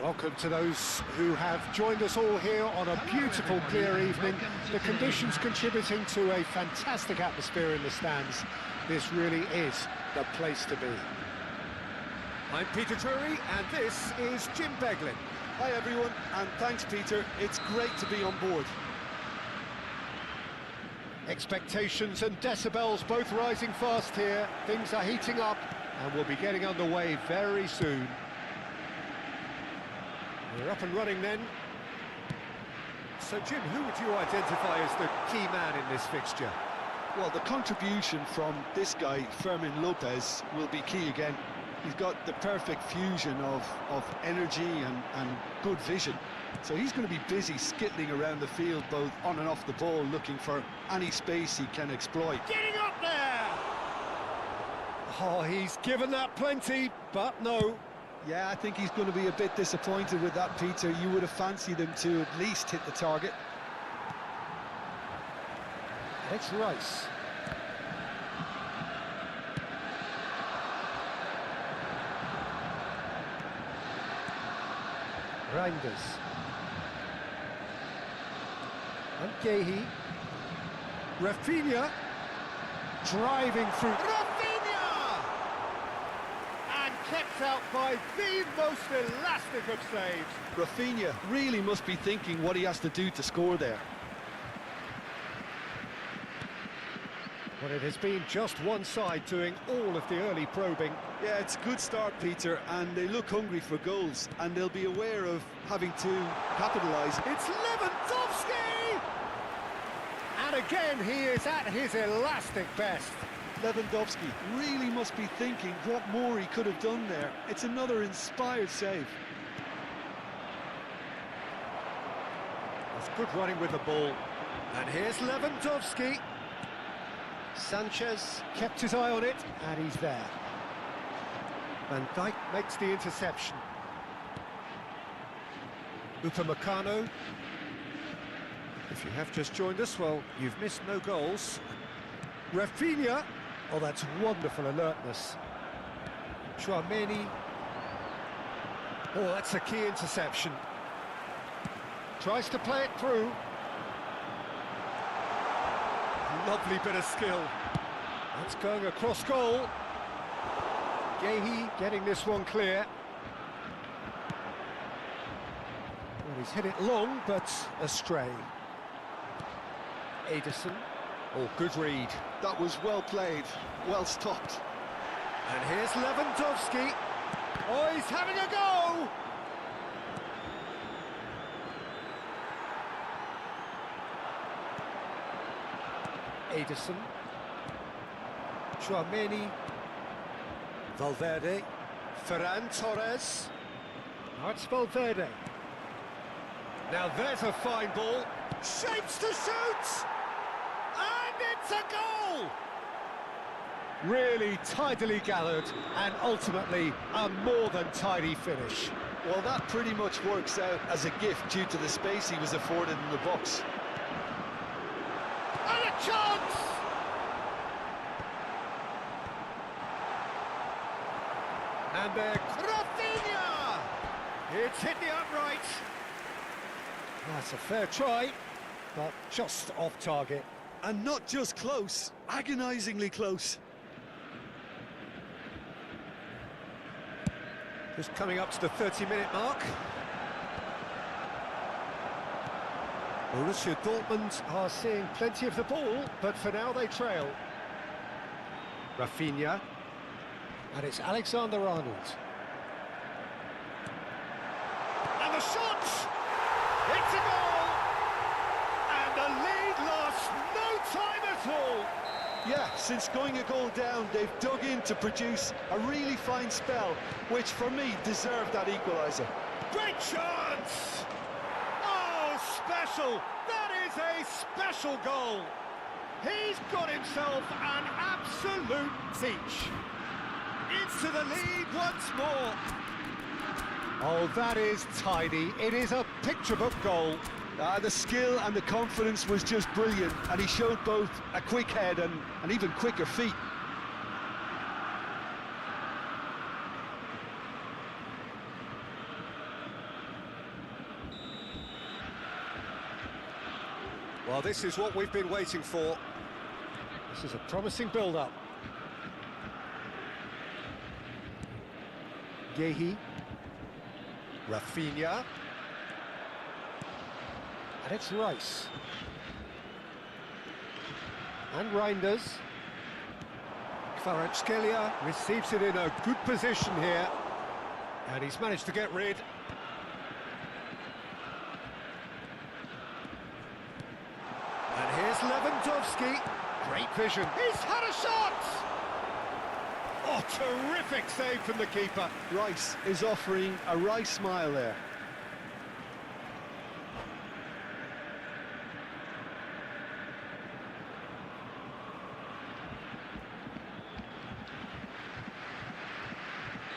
Welcome to those who have joined us all here on a beautiful, clear evening. The conditions contributing to a fantastic atmosphere in the stands. This really is the place to be. I'm Peter Drury, and this is Jim Beglin. Hi everyone, and thanks Peter. It's great to be on board. Expectations and decibels both rising fast here. Things are heating up, and we'll be getting underway very soon. We're up and running then. So Jim, who would you identify as the key man in this fixture? Well, the contribution from this guy, Fermin Lopez, will be key again. He's got the perfect fusion of energy and good vision. So he's going to be busy skittling around the field, both on and off the ball, looking for any space he can exploit. Getting up there! Oh, he's given that plenty, but no. Yeah, I think he's going to be a bit disappointed with that, Peter. You would have fancied him to at least hit the target. It's Rice. Reinders. And Gehi. Rafinha. Driving through. Rafinha! And kept out by the most elastic of saves. Rafinha really must be thinking what he has to do to score there. Well, it has been just one side doing all of the early probing. Yeah, it's a good start, Peter, and they look hungry for goals, and they'll be aware of having to capitalise. It's Lewandowski! And again, he is at his elastic best. Lewandowski really must be thinking what more he could have done there. It's another inspired save. That's good running with the ball. And here's Lewandowski. Sanchez kept his eye on it, and he's there. Van Dijk makes the interception. Upamecano. If you have just joined us, well, you've missed no goals. Rafinha. Oh, that's wonderful alertness. Chouameni. Oh, that's a key interception. Tries to play it through. Lovely bit of skill. That's going across goal. Gehi getting this one clear. Well, he's hit it long, but astray. Ederson. Oh, good read. That was well played, well stopped. And here's Lewandowski. Oh, he's having a go! Ederson. Chouameni. Valverde. Ferran Torres. Now it's Valverde. Now there's a fine ball. Shapes to shoot! And it's a goal! Really tidily gathered, and ultimately a more than tidy finish. Well, that pretty much works out as a gift due to the space he was afforded in the box. And a chance! And there, Rafinha! It's hit the upright. That's a fair try, but just off target. And not just close, agonisingly close. Just coming up to the 30-minute mark. Borussia Dortmund are seeing plenty of the ball, but for now they trail. Rafinha. And it's Alexander-Arnold. And the shot! It's a goal! And the lead lasts no time at all! Yeah, since going a goal down, they've dug in to produce a really fine spell, which for me deserved that equaliser. Great chance! Oh, special! That is a special goal! He's got himself an absolute peach. Into the lead once more. Oh, that is tidy. It is a picture-book goal. The skill and the confidence was just brilliant, and he showed both a quick head and even quicker feet. Well, this is what we've been waiting for. This is a promising build-up. Yehi. Rafinha. And it's Rice. And Reinders. Kvaratskhelia receives it in a good position here. And he's managed to get rid. And here's Lewandowski. Great vision. He's had a shot! Oh, terrific save from the keeper. Rice is offering a Rice smile there.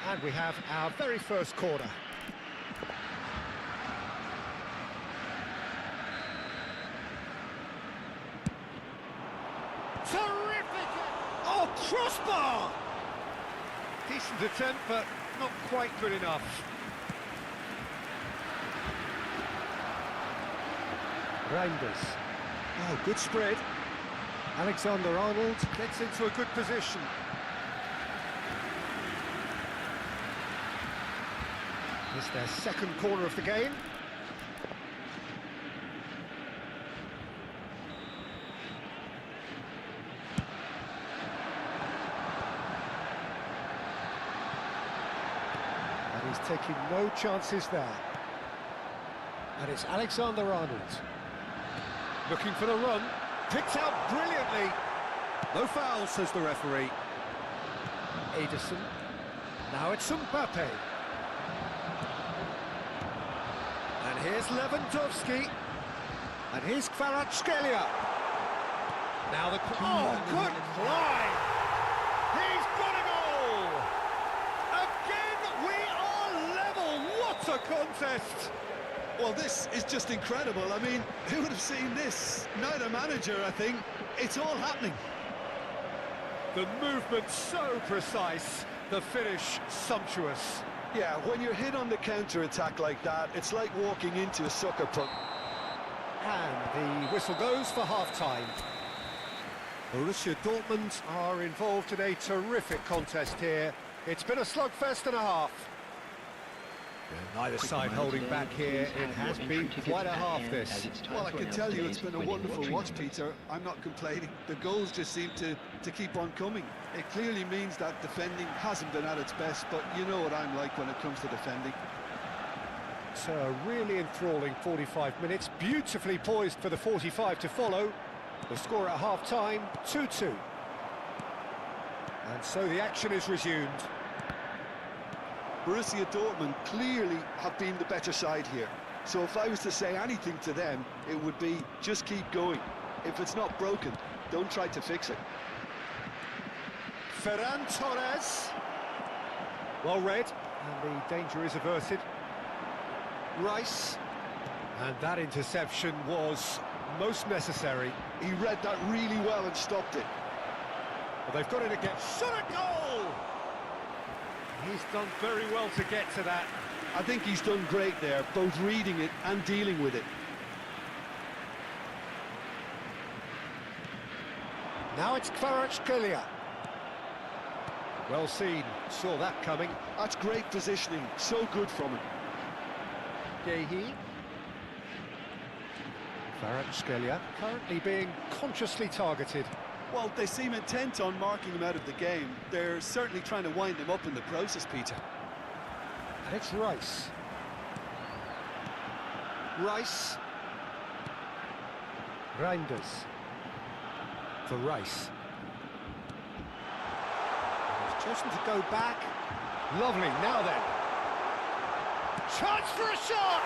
And we have our very first corner. Terrific! Oh, crossbar! Decent attempt, but not quite good enough. Reinders. Oh, good spread. Alexander-Arnold gets into a good position. It's their second corner of the game. And he's taking no chances there. And it's Alexander-Arnold. Looking for the run. Picked out brilliantly. No foul, says the referee. Ederson. Now it's Mbappe. And here's Lewandowski. And here's Kvaratskhelia. Now the... Oh, good fly! He's got a goal! Again, we are level! What a contest! Well, this is just incredible. I mean, who would have seen this? Neither manager, I think. It's all happening. The movement so precise, the finish sumptuous. Yeah, when you're hit on the counter-attack like that, it's like walking into a sucker punch. And the whistle goes for half-time. Borussia Dortmund are involved in a terrific contest here. It's been a slugfest and a half. Neither side holding back here. It has been quite a half, this. Well, I can tell you it's been a wonderful watch, Peter. I'm not complaining. The goals just seem to keep on coming. It clearly means that defending hasn't been at its best, but you know what I'm like when it comes to defending. So a really enthralling 45 minutes, beautifully poised for the 45 to follow. The score at half-time, 2-2. And so the action is resumed. Borussia Dortmund clearly have been the better side here. So if I was to say anything to them, it would be just keep going. If it's not broken, don't try to fix it. Ferran Torres. Well read, and the danger is averted. Rice. And that interception was most necessary. He read that really well and stopped it. Well, they've got it again. Shot a goal! He's done very well to get to that. I think he's done great there, both reading it and dealing with it. Now it's Kvaratskhelia. Well seen, saw that coming. That's great positioning, so good from him. Yehi. Kvaratskhelia currently being consciously targeted. Well, they seem intent on marking him out of the game. They're certainly trying to wind him up in the process, Peter. And it's Rice. Rice. Reinders. For Rice. He's chosen to go back. Lovely, now then. Chance for a shot!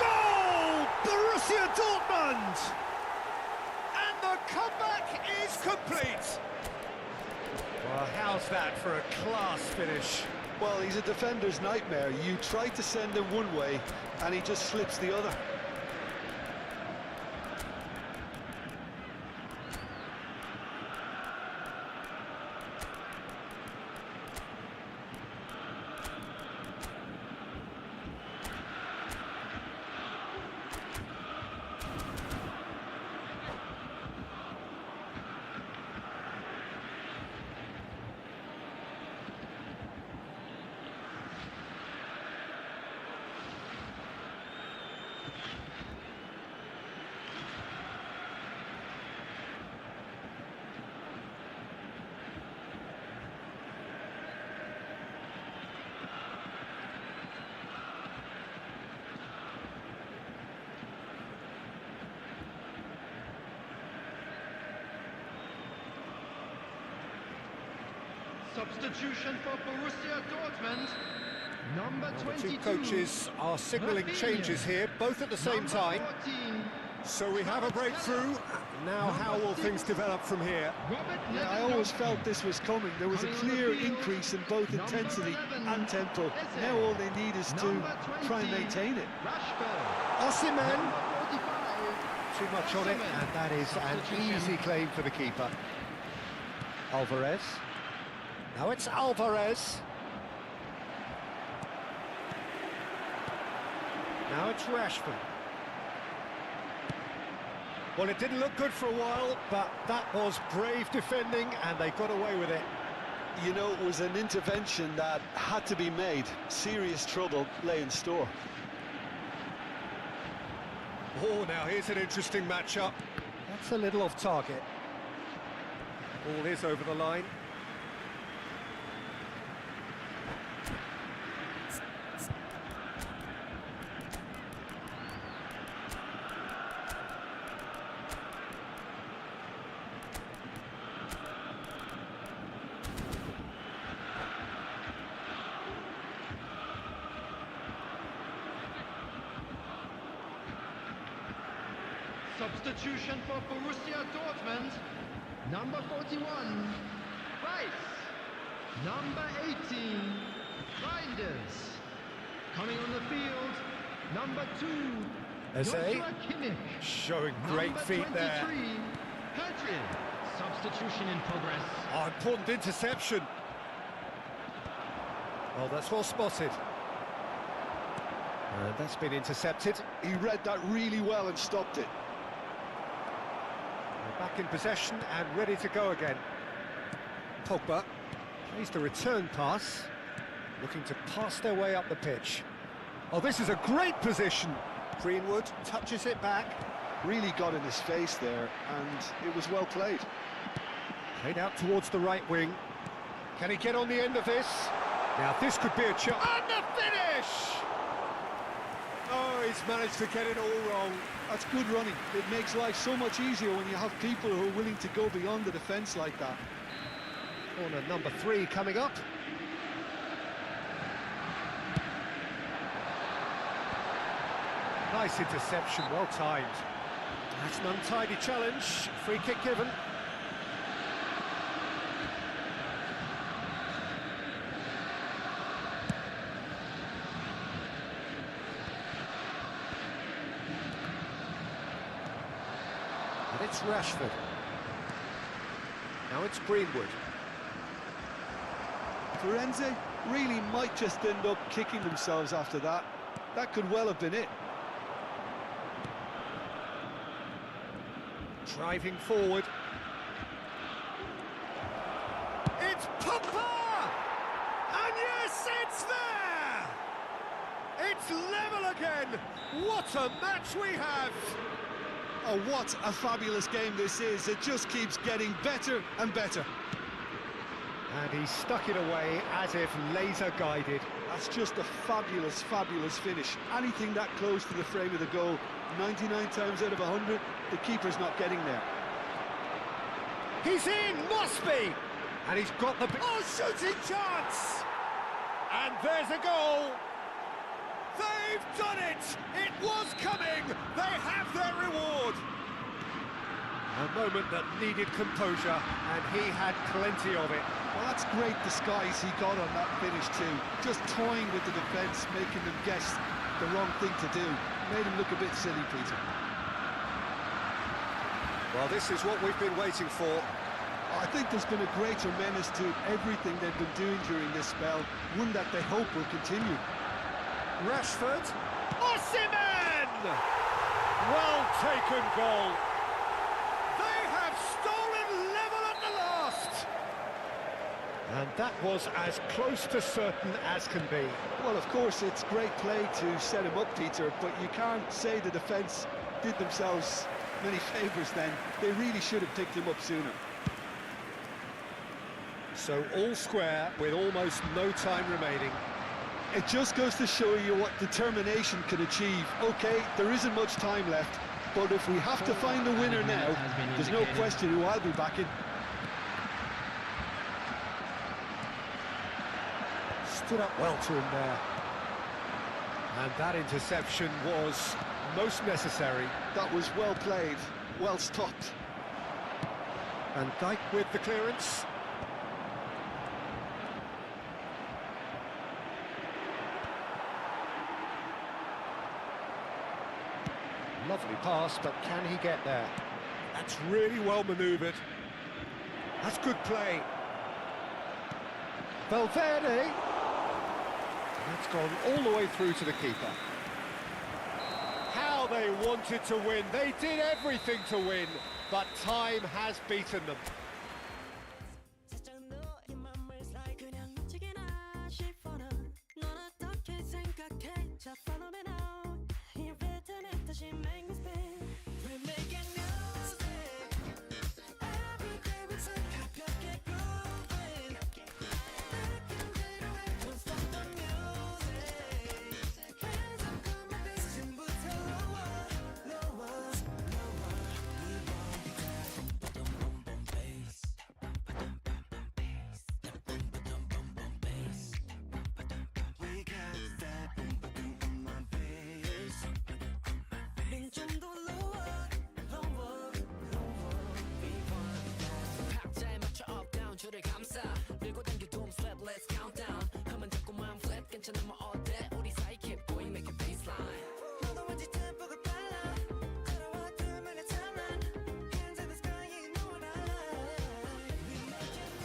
Goal! Borussia Dortmund! And the comeback is complete. Well, how's that for a class finish? Well, he's a defender's nightmare. You try to send him one way, and he just slips the other. Substitution for Borussia Dortmund. Number The 22. two coaches are signalling changes here, both at the same Number time. 14. So we have a breakthrough. Now how will things develop from here? Robert Yeah, I always felt this was coming. There was a clear increase in both intensity and tempo. Now all they need is to try and maintain it. Rashford. Osimhen. Number 45. Too much on it, and that is an easy claim for the keeper. Alvarez. Now it's Alvarez. Now it's Rashford. Well, it didn't look good for a while, but that was brave defending, and they got away with it. You know, it was an intervention that had to be made. Serious trouble lay in store. Oh, now here's an interesting matchup. That's a little off target. Ball is over the line. Substitution for Borussia Dortmund. Number 41. Rice. Number 18. Reinders. Coming on the field. Number 2. Joshua Kimmich. Showing great Number feet there. 23. Pedri. Substitution in progress. Oh, important interception. Oh, that's well spotted. And that's been intercepted. He read that really well and stopped it. They're back in possession and ready to go again. Pogba plays the return pass, looking to pass their way up the pitch. Oh, this is a great position. Greenwood touches it back. Really got in his face there, and it was well played. Played out towards the right wing. Can he get on the end of this? Now this could be a chance. And the finish! Oh, he's managed to get it all wrong. That's good running. It makes life so much easier when you have people who are willing to go beyond the defence like that. Corner number 3 coming up. Nice interception, well timed. That's an untidy challenge. Free kick given. And it's Rashford. Now it's Greenwood. Firenze really might just end up kicking themselves after that. That could well have been it. Driving forward. It's Pogba! And yes, it's there! It's level again! What a match we have! Oh, what a fabulous game this is. It just keeps getting better and better. And he stuck it away as if laser guided. That's just a fabulous, fabulous finish. Anything that close to the frame of the goal, 99 times out of 100, the keeper's not getting there. He's in, must be! And he's got the... Oh, shooting chance! And there's a goal! They've done it! It was coming! They have their reward! A moment that needed composure, and he had plenty of it. Well, that's great disguise he got on that finish too. Just toying with the defence, making them guess the wrong thing to do. Made him look a bit silly, Peter. Well, this is what we've been waiting for. I think there's been a greater menace to everything they've been doing during this spell, one that they hope will continue. Rashford. Osimhen! Well taken goal. They have stolen level at the last. And that was as close to certain as can be. Well, of course, it's great play to set him up, Peter, but you can't say the defence did themselves many favours then. They really should have picked him up sooner. So all square with almost no time remaining. It just goes to show you what determination can achieve. OK, there isn't much time left, but if we have to find the winner now, there's no question who I'll be backing. stood up well to him there. And that interception was most necessary. That was well played, well stopped. And Dyke with the clearance. Lovely pass, but can he get there? That's really well manoeuvred. That's good play. Valverde. That's gone all the way through to the keeper. How they wanted to win. They did everything to win, but time has beaten them. Let's count down. 가만 잡고만 flat 괜찮으면 all day 우리 사이 keep going make a baseline. 너도 왠지 tempo가 빨라. 걸어와 둘만의 timeline. Hands in the sky you know what I like. We make it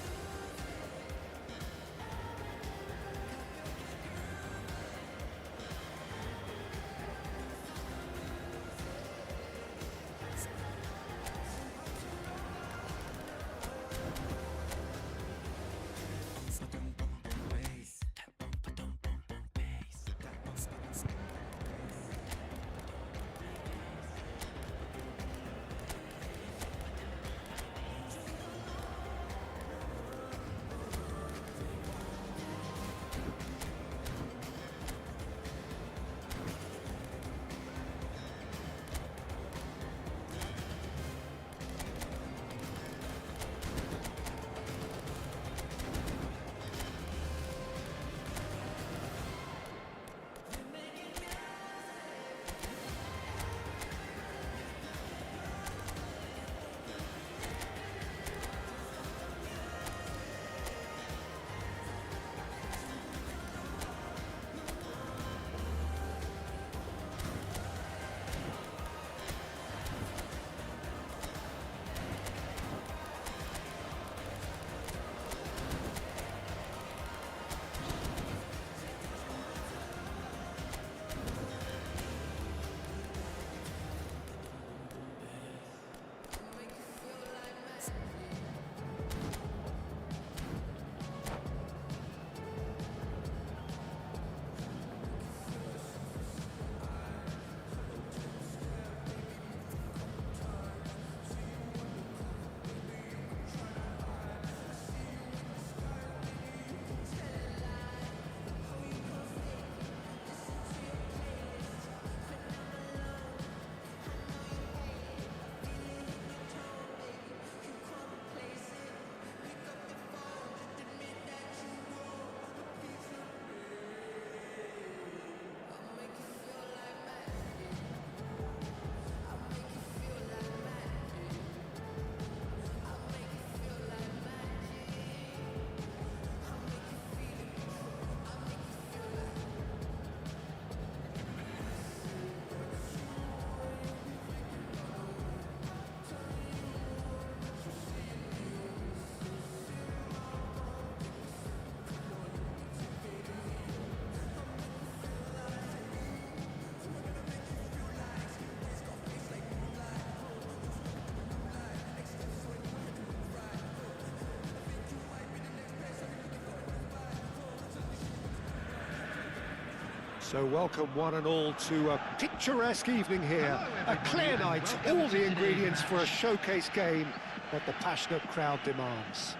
So welcome one and all to a picturesque evening here, a clear night, all the ingredients for a showcase game that the passionate crowd demands.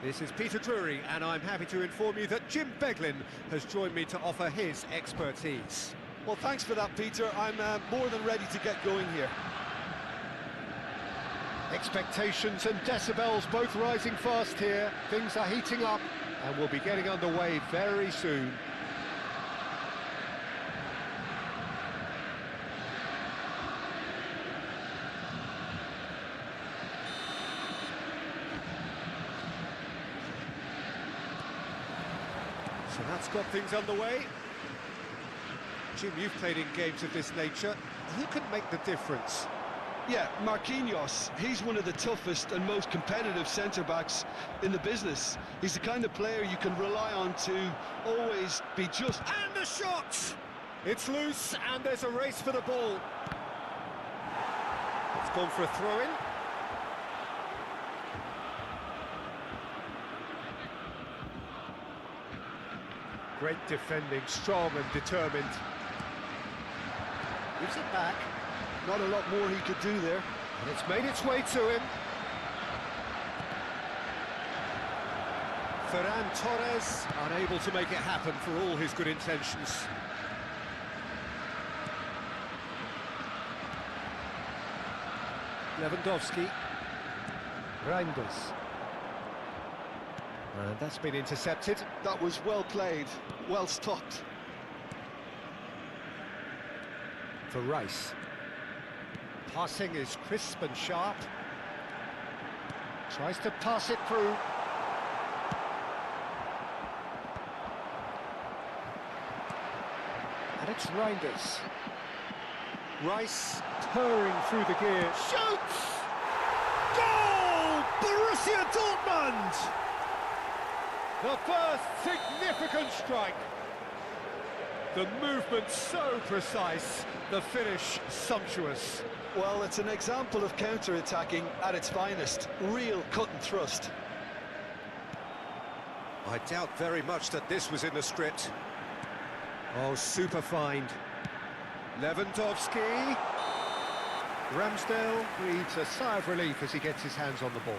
This is Peter Drury, and I'm happy to inform you that Jim Beglin has joined me to offer his expertise. Well, thanks for that, Peter. I'm more than ready to get going here. Expectations and decibels both rising fast here. Things are heating up, And we'll be getting underway very soon. So that's got things underway. Jim, you've played in games of this nature. Who can make the difference? Yeah, Marquinhos, he's one of the toughest and most competitive centre-backs in the business. He's the kind of player you can rely on to always be just... And the shot! It's loose, and there's a race for the ball. It's gone for a throw-in. Great defending, strong and determined. Gives it back. Not a lot more he could do there. And it's made its way to him. Ferran Torres, unable to make it happen for all his good intentions. Lewandowski. Reinders. And that's been intercepted. That was well played, well stopped. For Rice. Passing is crisp and sharp. Tries to pass it through. And it's Reinders. Rice purring through the gear. Shoots! Goal! Borussia Dortmund! The first significant strike. The movement so precise, the finish sumptuous. Well, it's an example of counter-attacking at its finest. Real cut and thrust. I doubt very much that this was in the script. Oh, super find. Lewandowski. Ramsdale breathes a sigh of relief as he gets his hands on the ball.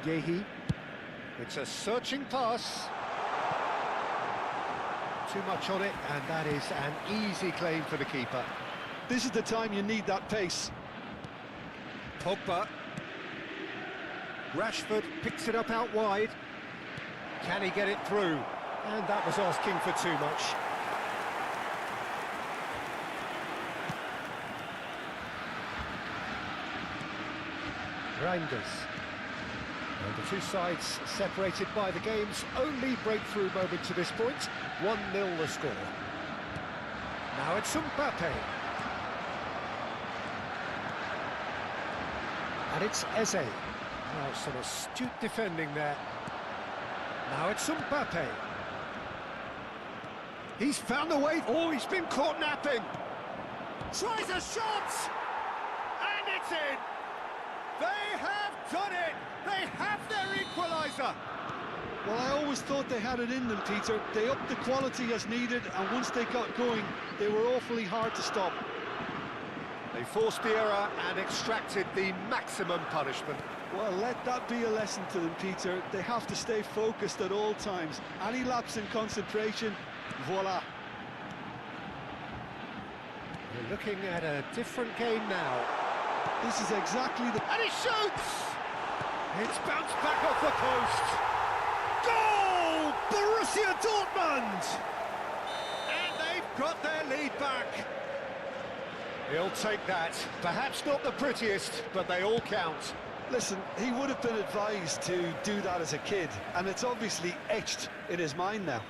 Yehi. It's a searching pass. Too much on it, and that is an easy claim for the keeper. This is the time you need that pace. Pogba. Rashford picks it up out wide. Can he get it through? And that was asking for too much. Reinders. And the two sides separated by the game's only breakthrough moment to this point. 1-0 the score. Now it's Mbappe. And it's Eze. Now some astute defending there. Now it's Mbappe. He's found a way. Oh, he's been caught napping. Tries a shot! And it's in! They have done it! They have their equaliser! Well, I always thought they had it in them, Peter. They upped the quality as needed, and once they got going, they were awfully hard to stop. They forced the error and extracted the maximum punishment. Well, let that be a lesson to them, Peter. They have to stay focused at all times. Any lapse in concentration, voila. We're looking at a different game now. This is exactly the... And he shoots! It's bounced back off the post. Goal! Borussia Dortmund! And they've got their lead back. He'll take that. Perhaps not the prettiest, but they all count. Listen, he would have been advised to do that as a kid, and it's obviously etched in his mind now.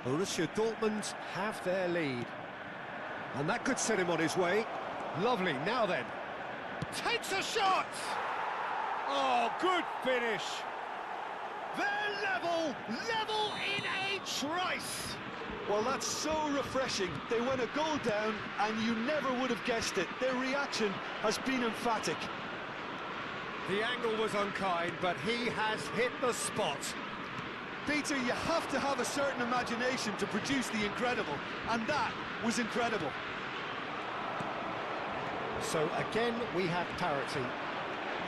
Borussia Dortmund have their lead. And that could set him on his way. Lovely, now then. Takes a shot! Oh, good finish. They're level in a trice. Well, that's so refreshing. They went a goal down, and you never would have guessed it. Their reaction has been emphatic. The angle was unkind, but he has hit the spot. Peter, you have to have a certain imagination to produce the incredible, and that was incredible. So again, we have parity.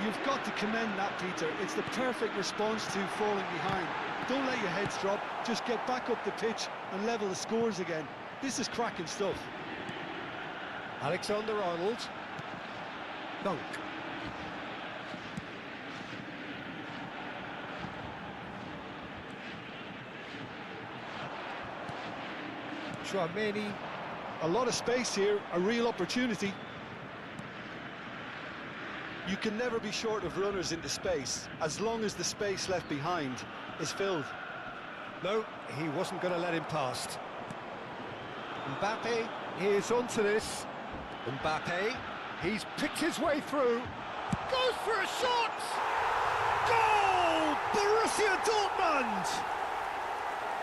you've got to commend that, Peter. It's the perfect response to falling behind. Don't let your heads drop, just get back up the pitch and level the scores again. This is cracking stuff. Alexander-Arnold. Dunk. Chouameni. A lot of space here, a real opportunity. You can never be short of runners into space, as long as the space left behind is filled. No, he wasn't going to let him past. Mbappe is onto this. Mbappe, he's picked his way through. Goes for a shot! Goal! Borussia Dortmund!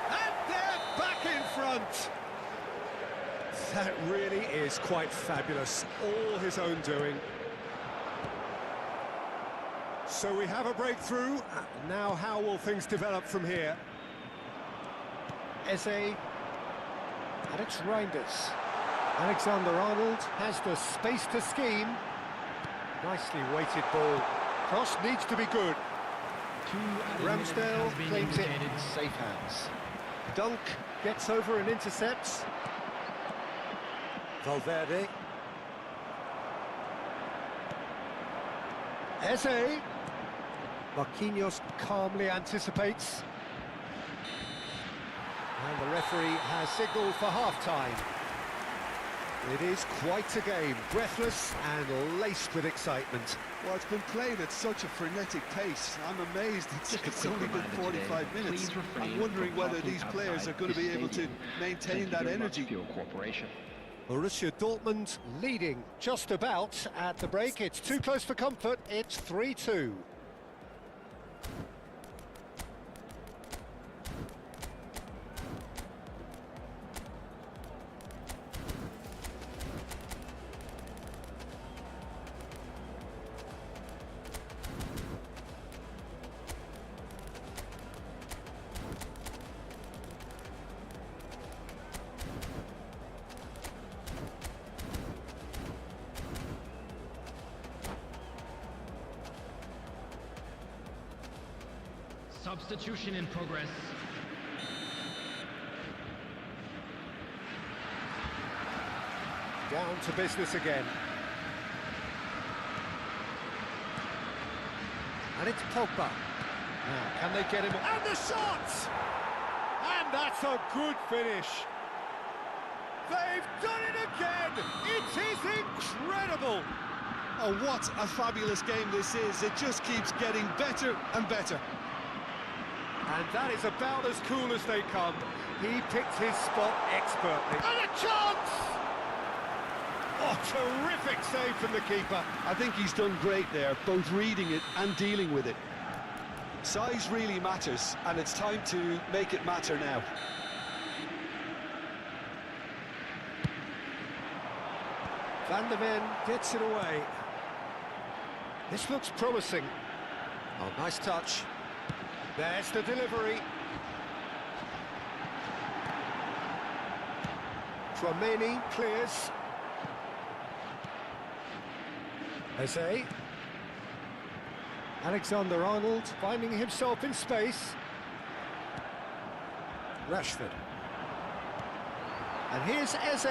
And they're back in front. That really is quite fabulous. All his own doing. So we have a breakthrough. Now how will things develop from here? Eze. And it's Reinders. Alexander-Arnold has the space to scheme. Nicely weighted ball. Cross needs to be good. Ramsdale claims it in safe hands. Dunk gets over and intercepts. Valverde. Eze. Marquinhos calmly anticipates. And the referee has signalled for half-time. It is quite a game, breathless and laced with excitement. Well, it's been played at such a frenetic pace. I'm amazed it's only been 45 minutes. I'm wondering whether these players are going to be able to maintain that energy. Borussia Dortmund leading just about at the break. It's too close for comfort. It's 3-2. Substitution in progress. Down to business again. And it's Pogba. Now, can they get him? And the shot! And that's a good finish. They've done it again! It is incredible! Oh, what a fabulous game this is. It just keeps getting better and better. And that is about as cool as they come. He picked his spot expertly. And a chance! Oh, terrific save from the keeper. I think he's done great there, both reading it and dealing with it. Size really matters, and it's time to make it matter now. Van der Ven gets it away. This looks promising. Oh, nice touch. There's the delivery. Chouameni clears. Eze. Alexander-Arnold finding himself in space. Rashford. And here's Eze.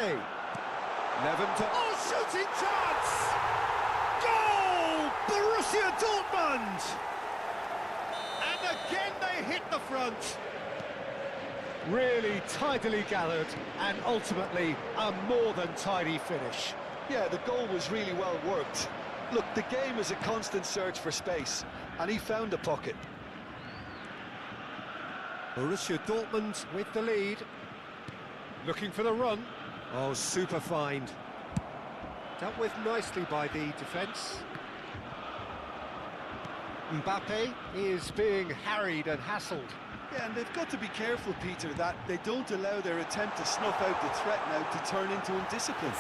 Levent. Oh, shooting chance! Goal! Borussia Dortmund! And again they hit the front. Really tidily gathered and ultimately a more than tidy finish. Yeah, the goal was really well worked. Look, the game is a constant search for space, and he found a pocket. Borussia Dortmund with the lead. Looking for the run. Oh, super find. Dealt with nicely by the defence. Mbappe is being harried and hassled. Yeah, and they've got to be careful, Peter, that they don't allow their attempt to snuff out the threat now to turn into indiscipline.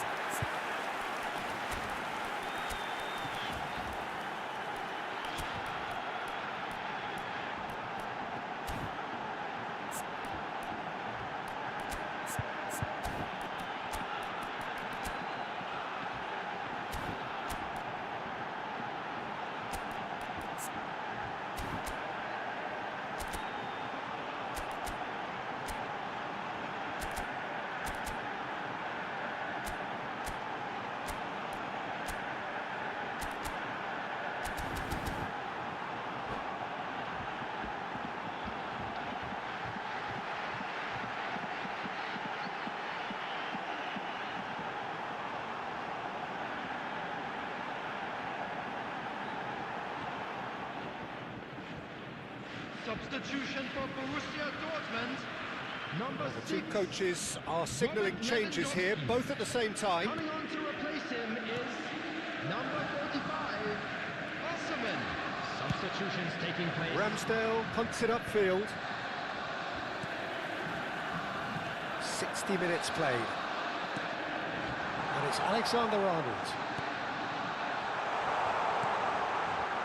Substitution for Borussia Dortmund. Number The two 6. coaches are signalling changes here, both at the same time. Coming on to replace him is number 45, Osserman. Substitutions taking place. Ramsdale punts it upfield. 60 minutes played. And it's Alexander-Arnold.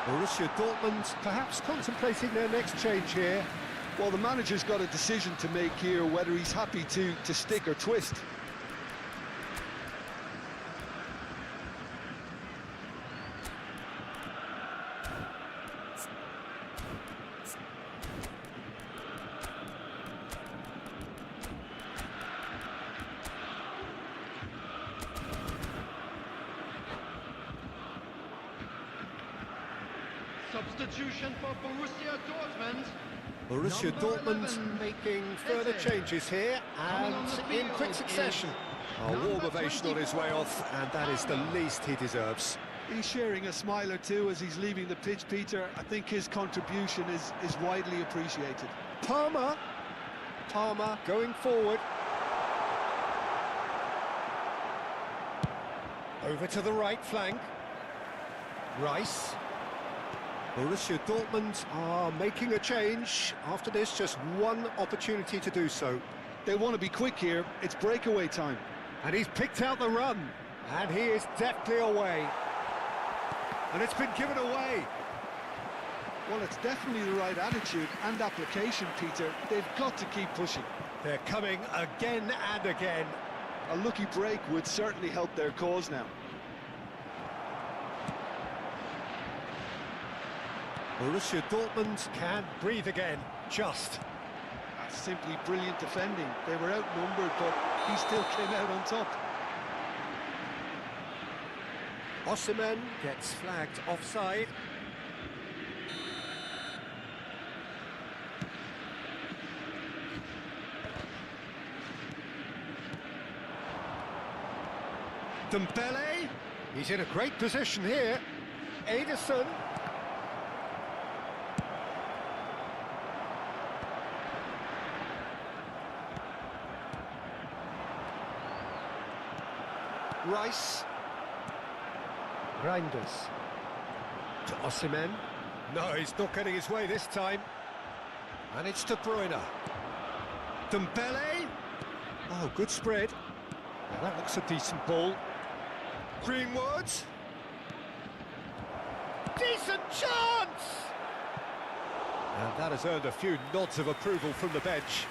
Borussia Dortmund perhaps contemplating their next change here. Well, the manager's got a decision to make here, whether he's happy to stick or twist. Substitution for Borussia Dortmund. Borussia Number Dortmund 11, making further Eze. changes here, Coming on and the in quick field succession. is A warm number ovation on his way off, and that is the least he deserves. He's sharing a smile or two as he's leaving the pitch, Peter. I think his contribution is widely appreciated. Palmer going forward. Over to the right flank. Rice. Borussia Dortmund are making a change. After this, just one opportunity to do so. They want to be quick here. It's breakaway time. And he's picked out the run. And he is deftly away. And it's been given away. Well, it's definitely the right attitude and application, Peter. They've got to keep pushing. They're coming again and again. A lucky break would certainly help their cause now. Borussia Dortmund can breathe again, just. That's simply brilliant defending. They were outnumbered, but he still came out on top. Osimhen gets flagged offside. Dembele, he's in a great position here. Ederson. Rice. Reinders. To Osimhen. No, he's not getting his way this time. And it's De Bruyne. Dembele. Oh, good spread. Now that looks a decent ball. Greenwood. Decent chance! And that has earned a few nods of approval from the bench.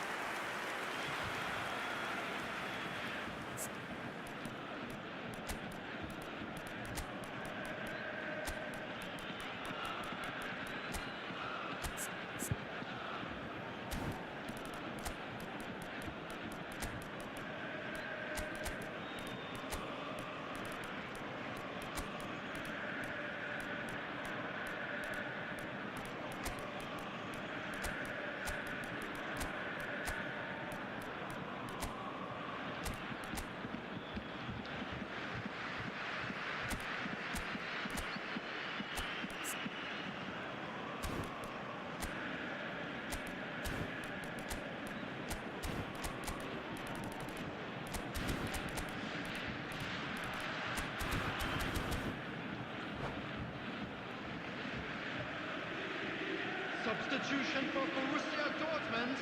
Substitution for Borussia Dortmund.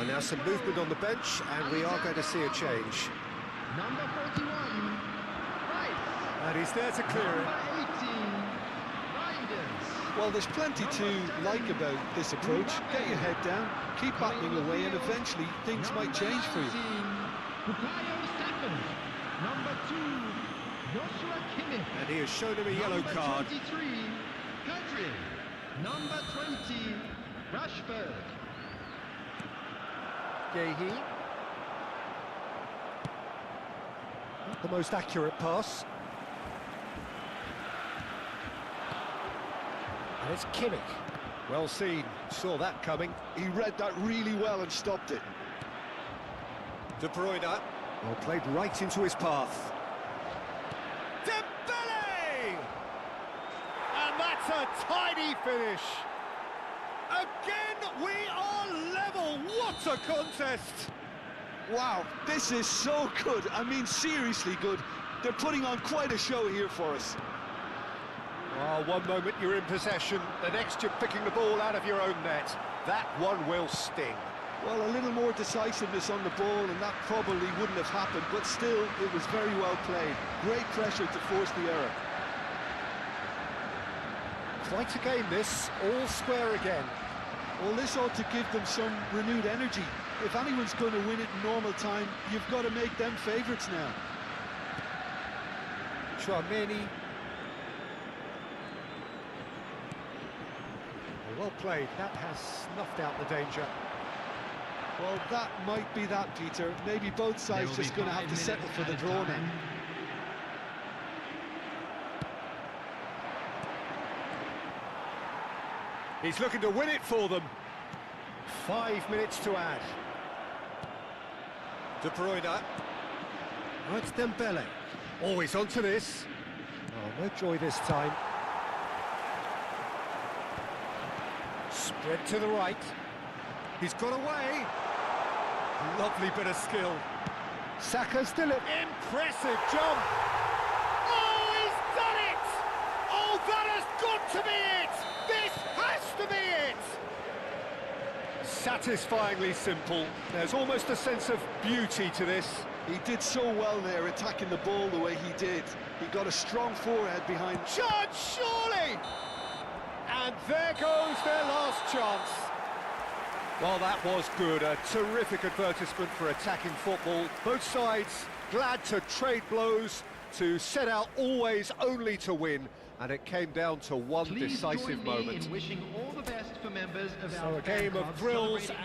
Now some movement on the bench, and we are going to see a change. Number 41, Rice. And he's there to clear it. Number 18, Reinders. Well, there's plenty to like about this approach. Get your head down, keep battling away, and eventually things might change for you. Bukayo Saka. Number 2, Joshua Kimmich. And he has shown him a yellow card. Number 23, Pedri. Number 20, Rashford. Gehi. Not the most accurate pass. And it's Kimmich. Well seen, saw that coming. He read that really well and stopped it. De Bruyne. Well, played right into his path. Dembele! And that's a tidy finish. Again, we are level. What a contest! Wow, this is so good. I mean, seriously good. They're putting on quite a show here for us. Oh, one moment you're in possession, the next you're picking the ball out of your own net. That one will sting. Well, a little more decisiveness on the ball, and that probably wouldn't have happened, but still, it was very well played. Great pressure to force the error. Quite a game this, all square again. Well, this ought to give them some renewed energy. If anyone's going to win it in normal time, you've got to make them favourites now. Chouameni. Well played, that has snuffed out the danger. Well, that might be that, Peter. Maybe both sides just going to have to settle for the draw now. He's looking to win it for them. 5 minutes to add. De Bruyne. Oh, it's Dembele. Always onto this. Oh, no joy this time. Spread to the right. He's got away. Lovely bit of skill. Saka still at impressive jump. Oh, he's done it! Oh, that has got to be it! This has to be it! Satisfyingly simple. There's almost a sense of beauty to this. He did so well there, attacking the ball the way he did. He got a strong forehead behind. Judge, surely! And there goes their last chance. Well, that was good. A terrific advertisement for attacking football. Both sides glad to trade blows, to set out always only to win. And it came down to one decisive moment. In wishing all the best for members of So our a game of thrills and...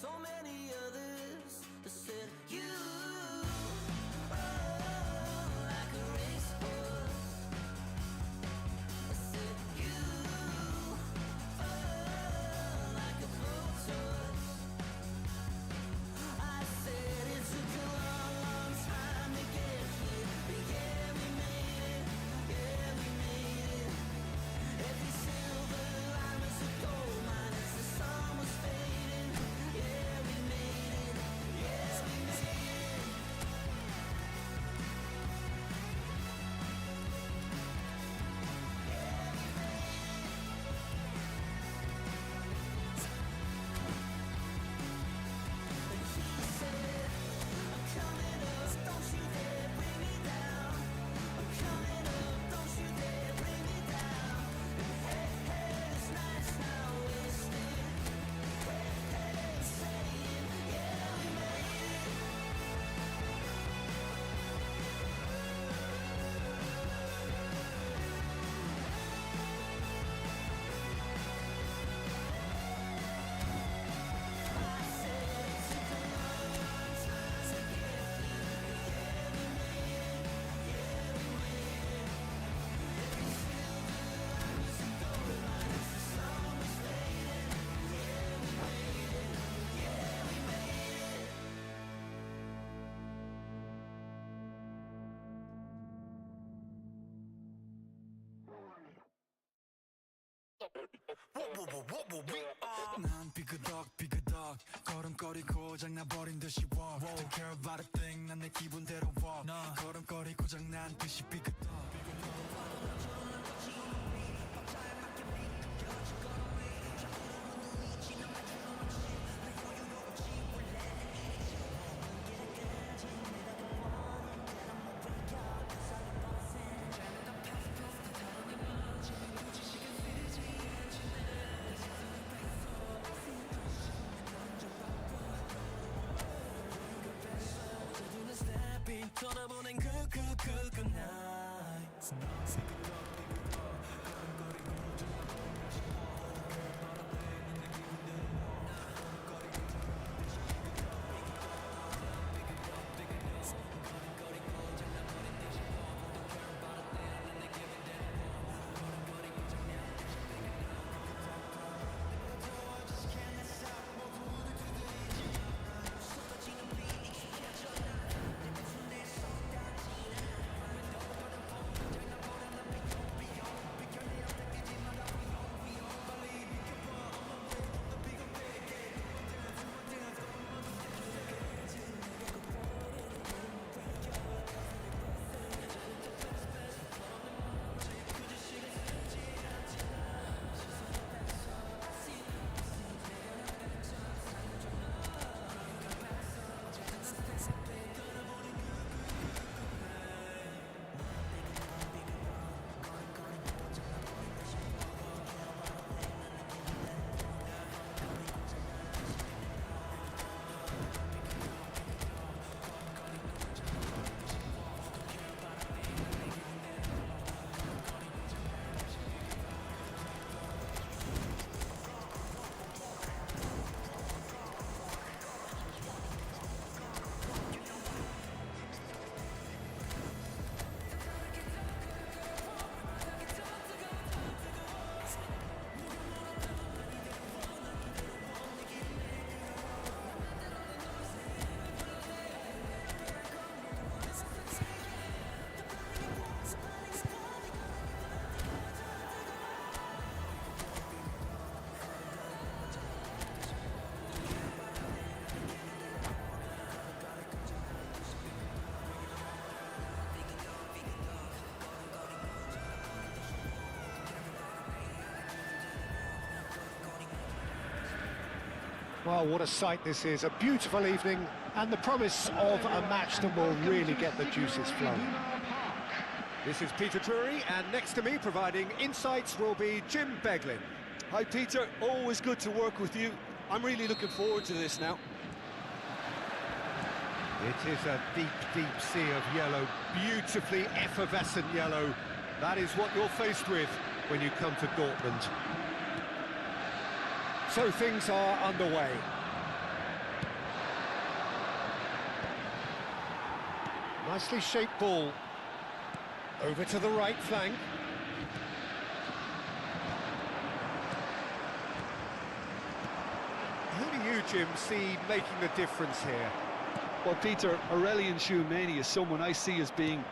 so many others that said you, oh, like a racehorse. I said you, oh, like a blowtorch. I said it took a long, long time to get here, but yeah, we made it, yeah, we made it. Every silver line was a gold mine as the sun was fading. Yeah, we made it, yeah, we made it. And he said, I'm coming up, don't you dare bring me down. I'm coming up, don't you dare bring me down. And hey, hey, this night's not wasted. Hey, hey, saying, yeah, we made it. I said it took a long, long time to get here. Yeah, we made it. Yeah, we made it. Every silver line was a gold mine as the sun was fading. Yeah, we made it. Yeah, we made it. 난 삐그덕 걸음걸이 고장나버린 듯이 walk Don't care about a thing 난 내 기분대로 walk 걸음걸이 고장난 듯이 삐그덕 눈을 snapping 돌아보낸 그 night Well, what a sight this is. A beautiful evening and the promise of a match that will really get the juices flowing. This is Peter Drury, and next to me providing insights will be Jim Beglin. Hi, Peter. Always good to work with you. I'm really looking forward to this now. It is a deep, deep sea of yellow, beautifully effervescent yellow. That is what you're faced with when you come to Dortmund. So things are underway. Nicely shaped ball. Over to the right flank. Who do you, Jim, see making the difference here? Well, Peter, Aurelien Tchouameni is someone I see as being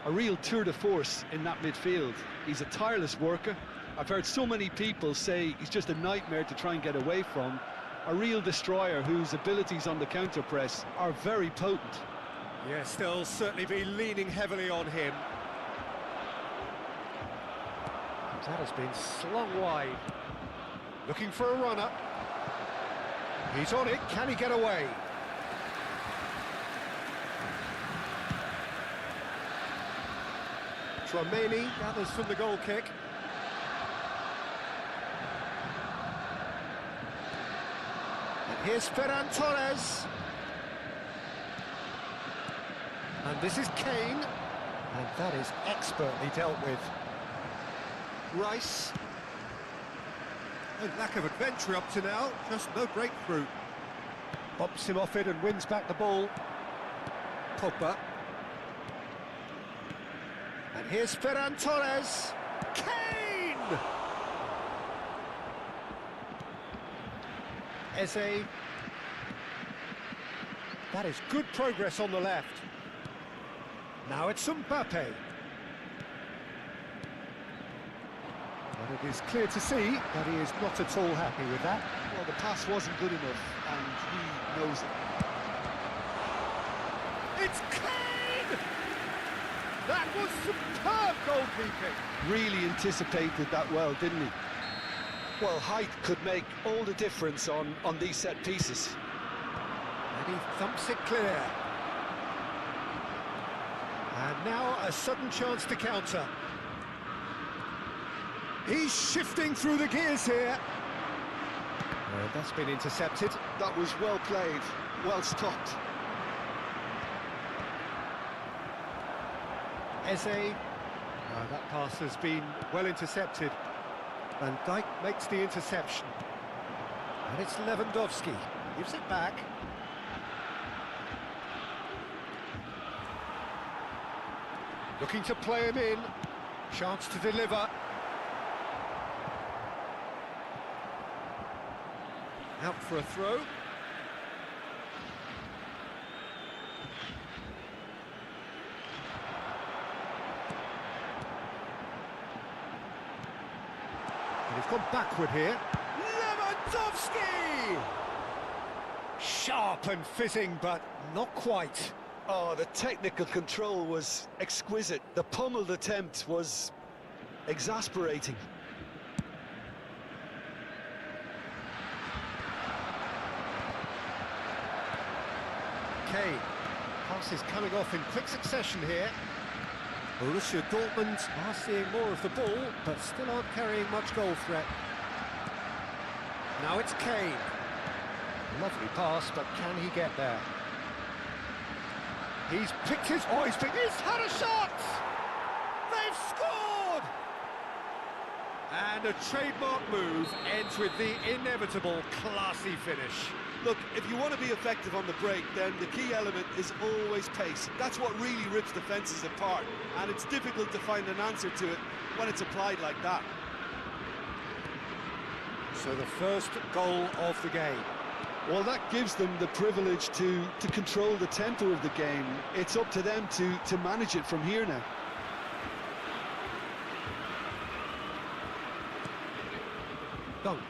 a real tour de force in that midfield. He's a tireless worker. I've heard so many people say he's just a nightmare to try and get away from. A real destroyer whose abilities on the counter-press are very potent. Yes, they'll certainly be leaning heavily on him. That has been slung wide. Looking for a runner. He's on it, can he get away? Tchouameni gathers from the goal kick. And here's Ferran Torres. And this is Kane. And that is expertly dealt with. Rice. A lack of adventure up to now, just no breakthrough. Bumps him off it and wins back the ball. Pogba. And here's Ferran Torres. Kane! Eze. That is good progress on the left. Now it's Mbappe. But it is clear to see that he is not at all happy with that. Well, the pass wasn't good enough, and he knows it. It's Kane! That was superb goalkeeping. Really anticipated that well, didn't he? Well, height could make all the difference on these set pieces. And he thumps it clear. And now a sudden chance to counter. He's shifting through the gears here. That's been intercepted. That was well played, well stopped. Eze. That pass has been well intercepted. Van Dijk makes the interception. And it's Lewandowski. Gives it back. Looking to play him in. Chance to deliver. Out for a throw. And he's gone backward here. Lewandowski! Sharp and fizzing, but not quite. Oh, the technical control was exquisite. The pummeled attempt was exasperating. Kane. Pass is coming off in quick succession here. Borussia Dortmund are seeing more of the ball, but still aren't carrying much goal threat. Now it's Kane. Lovely pass, but can he get there? He's picked his... Oh, he's had a shot! They've scored! And a trademark move ends with the inevitable classy finish. Look, if you want to be effective on the break, then the key element is always pace. That's what really rips defences apart, and it's difficult to find an answer to it when it's applied like that. So the first goal of the game. Well, that gives them the privilege to control the tempo of the game. It's up to them to manage it from here now. Dunk.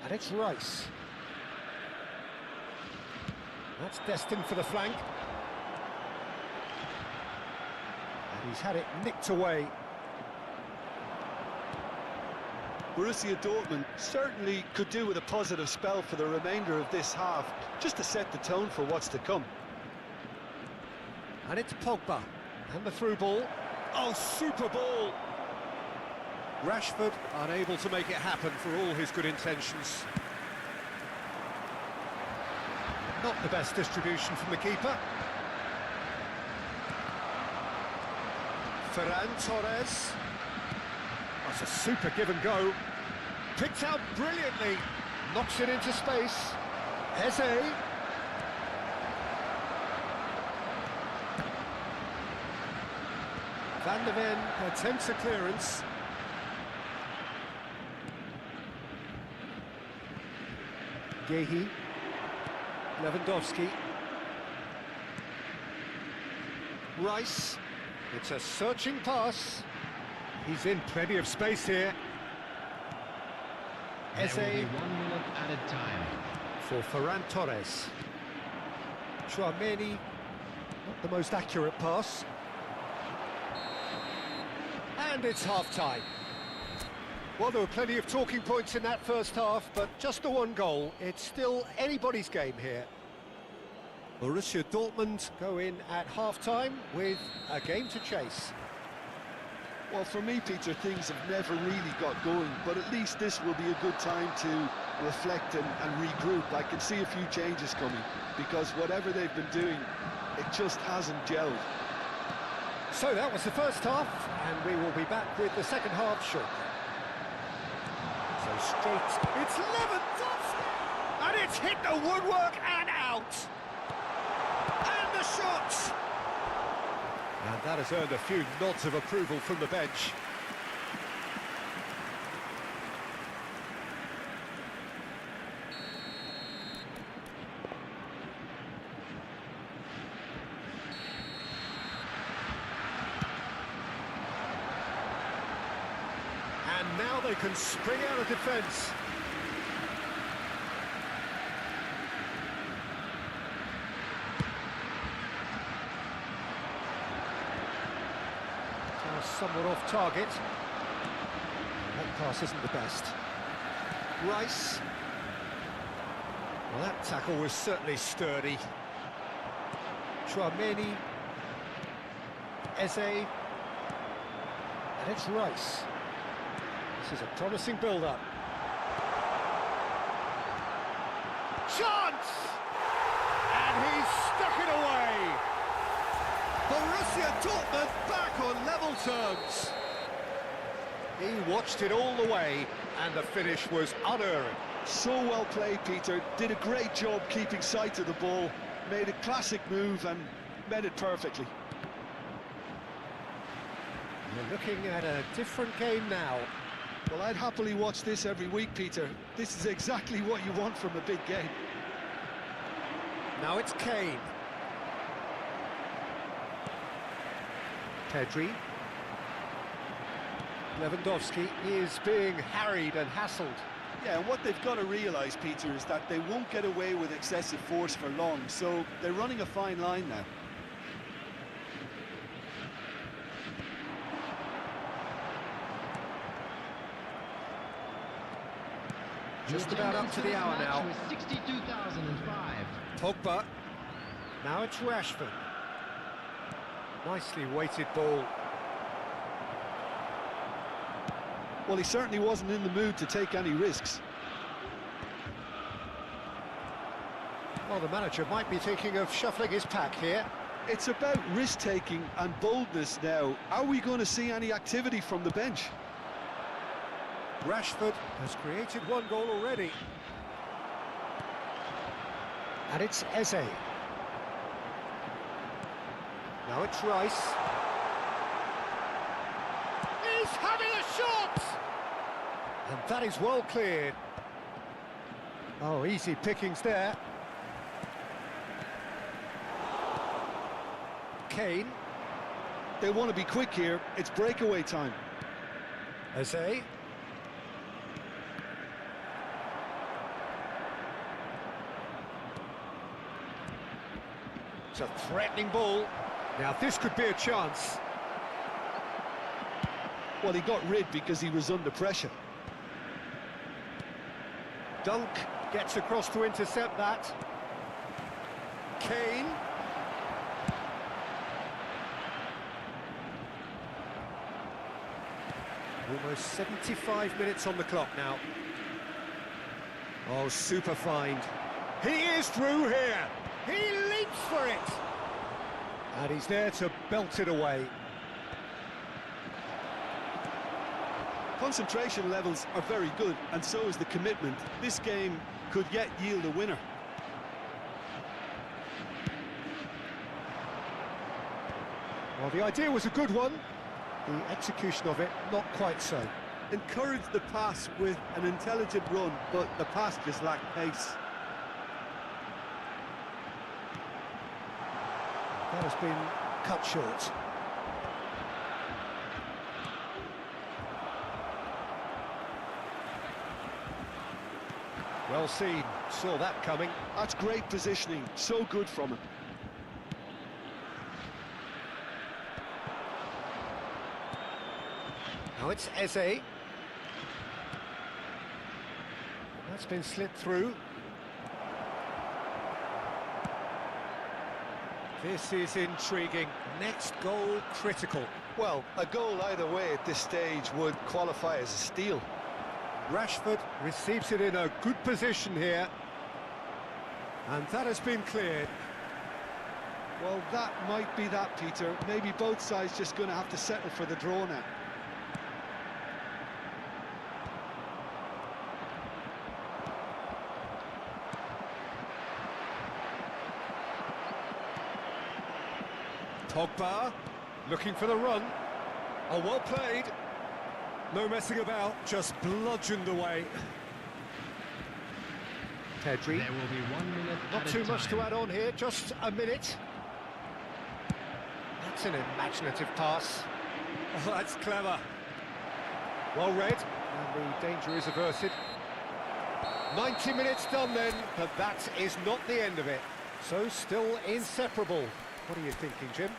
And it's Rice. That's destined for the flank. And he's had it nicked away. Borussia Dortmund certainly could do with a positive spell for the remainder of this half, just to set the tone for what's to come. And it's Pogba. And the through ball. Oh, super ball! Rashford unable to make it happen for all his good intentions. Not the best distribution from the keeper. Ferran Torres. That's a super give and go. Picked out brilliantly. Knocks it into space. Eze. Van der Ven attempts a clearance. Gehi. Lewandowski. Rice. It's a searching pass. He's in plenty of space here. There Eze will be 1 minute added time. for Ferran Torres. Chouameni, not the most accurate pass. And it's half-time. Well, there were plenty of talking points in that first half, but just the one goal. It's still anybody's game here. Borussia Dortmund go in at half-time with a game to chase. Well, for me, Peter, things have never really got going, but at least this will be a good time to reflect and regroup. I can see a few changes coming, because whatever they've been doing, it just hasn't gelled. So that was the first half, and we will be back with the second half shortly. So straight, it's Lewandowski! And it's hit the woodwork and out! And the shot! And that has earned a few nods of approval from the bench. And now they can spring out of defence. Somewhat off target. That pass isn't the best. Rice. Well, that tackle was certainly sturdy. Chouameni. Eze. And it's Rice. This is a promising build-up. Chance! And he's stuck it away! Borussia Dortmund back on level terms. He watched it all the way, and the finish was unerring. So well played, Peter. Did a great job keeping sight of the ball, made a classic move and met it perfectly. We're looking at a different game now. Well, I'd happily watch this every week, Peter. This is exactly what you want from a big game. Now it's Kane. Pedri. Lewandowski is being harried and hassled. Yeah, and what they've got to realise, Peter, is that they won't get away with excessive force for long, so they're running a fine line now. Just about up to the hour now. 62,005. Pogba. Now it's Rashford. Nicely weighted ball. Well, he certainly wasn't in the mood to take any risks. Well, the manager might be thinking of shuffling his pack here. It's about risk-taking and boldness now. Are we going to see any activity from the bench? Rashford has created one goal already. And it's Eze. Now it's Rice. He's having a shot! And that is well cleared. Oh, easy pickings there. Kane. They want to be quick here. It's breakaway time. Eze. It's a threatening ball. Now this could be a chance. Well, he got rid because he was under pressure. Dunk gets across to intercept that. Kane. Almost 75 minutes on the clock now. Oh, super find. He is through here. He leaps for it. And he's there to belt it away. Concentration levels are very good, and so is the commitment. This game could yet yield a winner. Well, the idea was a good one. The execution of it, not quite so. Encouraged the pass with an intelligent run, but the pass just lacked pace. That has been cut short. Well seen, saw that coming. That's great positioning, so good from him. Now it's Eze. That's been slipped through. This is intriguing. Next goal critical. Well, a goal either way at this stage would qualify as a steal. Rashford receives it in a good position here. And that has been cleared. Well, that might be that, Peter. Maybe both sides just going to have to settle for the draw now. Pogba looking for the run. Oh, well played. No messing about, just bludgeoned away. Pedri. There will be 1 minute Not at a too much to time. add on here, just a minute. That's an imaginative pass. Oh, that's clever. Well read, and the danger is averted. 90 minutes done then, but that is not the end of it. So still inseparable. What are you thinking, Jim?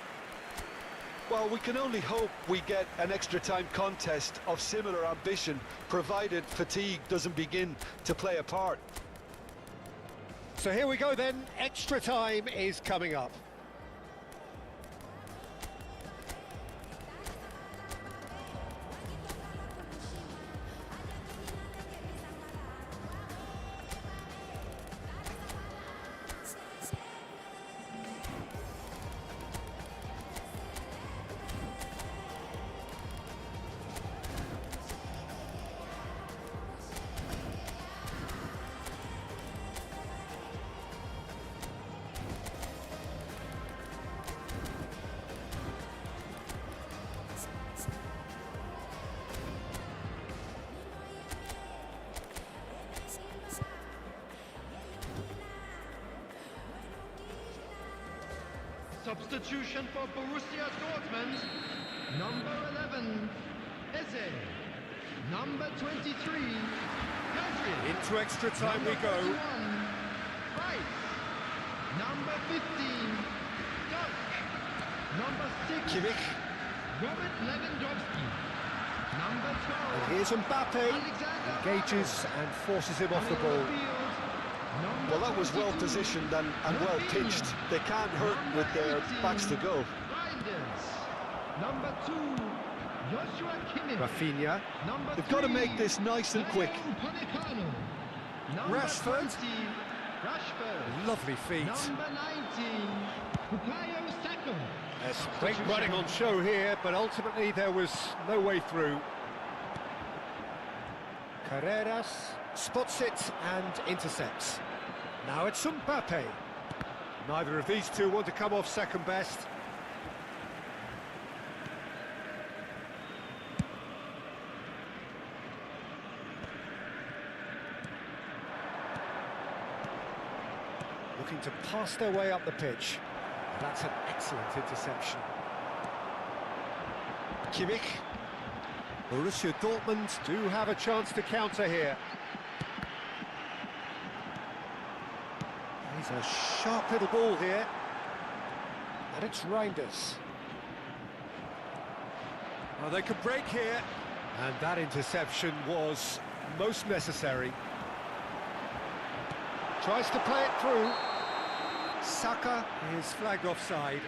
Well, we can only hope we get an extra-time contest of similar ambition, provided fatigue doesn't begin to play a part. So here we go then, extra time is coming up. Substitution for Borussia Dortmund. Number 11, Eze. Number 23, Pedri. Into extra time we Number go. 31, Rice. Number 15, Dunk. Number 6, Kimmich. Robert Lewandowski. Number 12, And here's Mbappe. Alexander Engages and forces him off the ball. Well, that was well positioned and well pitched. They can't hurt with their backs to go. Number 2, Joshua Kimmich. Rafinha. Number They've got to 3, make this nice and quick. Upamecano. Number Rashford. 20, Rashford. Lovely feet. Number 19, Bukayo Saka. There's great running on show here, but ultimately there was no way through. Carreras spots it and intercepts. Now it's Mbappe. Neither of these two want to come off second best. Looking to pass their way up the pitch. That's an excellent interception. Kimmich. Borussia Dortmund do have a chance to counter here. He's a sharp little ball here. And it's Reinders. Well, they could break here. And that interception was most necessary. Tries to play it through. Saka is flagged offside.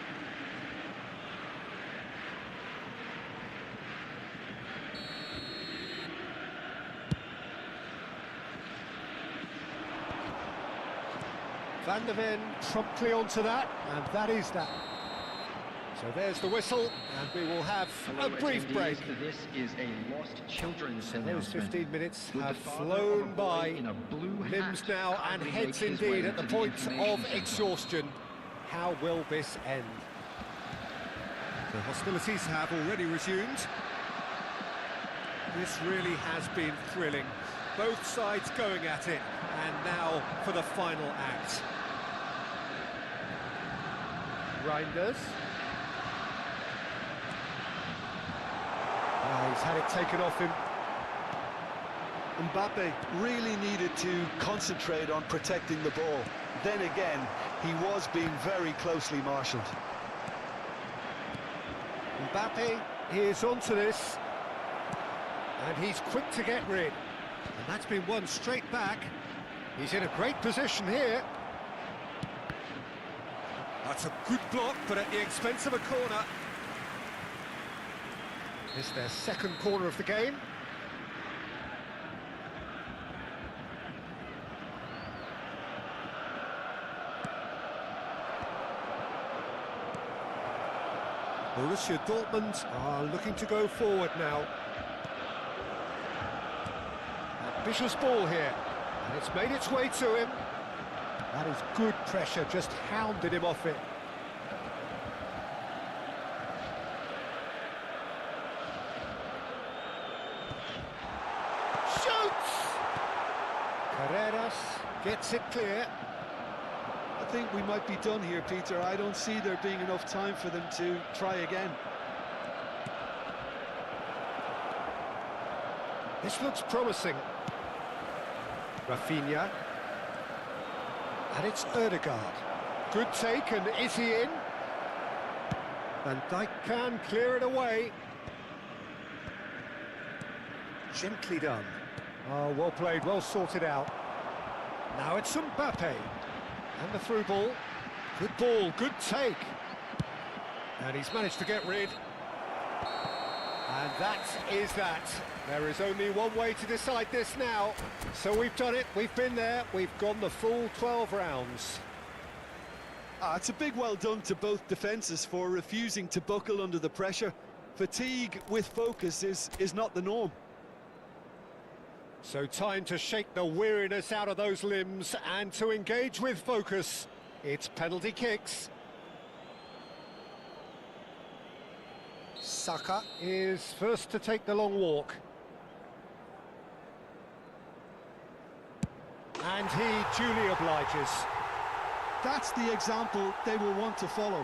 Van der Ven promptly onto that, and that is that. So there's the whistle, and we will have a brief break. This is a lost children's Those announcement. 15 minutes With have the father of flown a boy by, in a blue limbs hat now and calmly heads makes his indeed way at the to point information of center. exhaustion. How will this end? The hostilities have already resumed. This really has been thrilling. Both sides going at it, and now for the final act. Reinders. He's had it taken off him. Mbappe really needed to concentrate on protecting the ball. Then again, he was being very closely marshalled. Mbappe is onto this, and he's quick to get rid. And that's been won straight back. He's in a great position here. That's a good block, but at the expense of a corner. It's their second corner of the game. Borussia Dortmund are looking to go forward now. Ambitious ball here, and it's made its way to him. That is good pressure, just hounded him off it. Shoots! Carreras gets it clear. I think we might be done here, Peter. I don't see there being enough time for them to try again. This looks promising. Rafinha. And it's Ødegaard. Good take, and is he in? Van Dijk can clear it away. Gently done. Oh, well played, well sorted out. Now it's Mbappe. And the through ball. Good ball, good take. And he's managed to get rid. And that is that. There is only one way to decide this now. So we've done it, we've been there, we've gone the full 12 rounds. It's a big well done to both defences for refusing to buckle under the pressure. Fatigue with focus is not the norm. So time to shake the weariness out of those limbs and to engage with focus. It's penalty kicks. Saka is first to take the long walk. And he duly obliges. That's the example they will want to follow.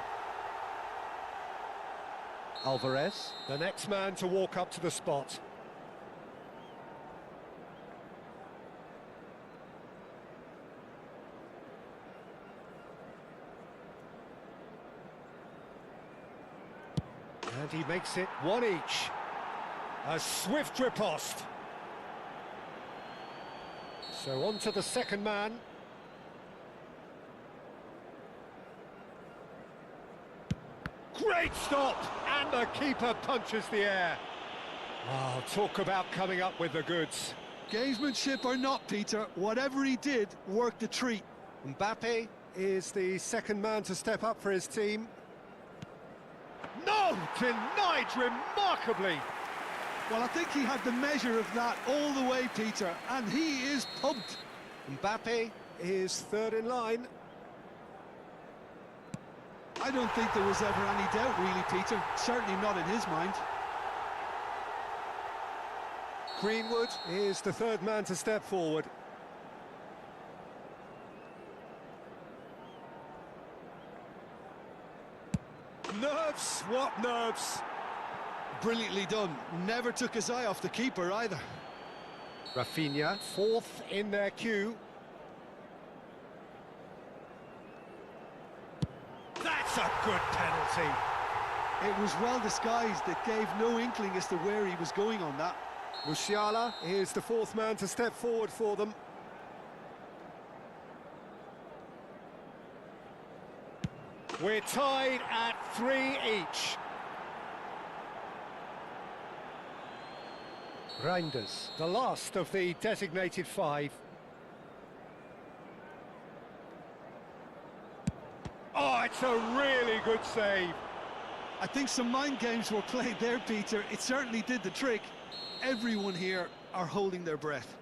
Alvarez, the next man to walk up to the spot. And he makes it one each. A swift riposte. So on to the second man. Great stop! And the keeper punches the air. Oh, talk about coming up with the goods. Gamesmanship or not, Peter, whatever he did worked a treat. Mbappe is the second man to step up for his team. No! Denied remarkably! Well, I think he had the measure of that all the way, Peter, and he is pumped. Mbappe is third in line. I don't think there was ever any doubt, really, Peter. Certainly not in his mind. Greenwood is the third man to step forward. Nerves, what nerves? Brilliantly done. Never took his eye off the keeper either. Rafinha, fourth in their queue. That's a good penalty. It was well disguised. It gave no inkling as to where he was going on that. Musiala is the fourth man to step forward for them. We're tied at 3 each. Reinders, the last of the designated 5. Oh, it's a really good save. I think some mind games were played there, Peter. It certainly did the trick. Everyone here are holding their breath.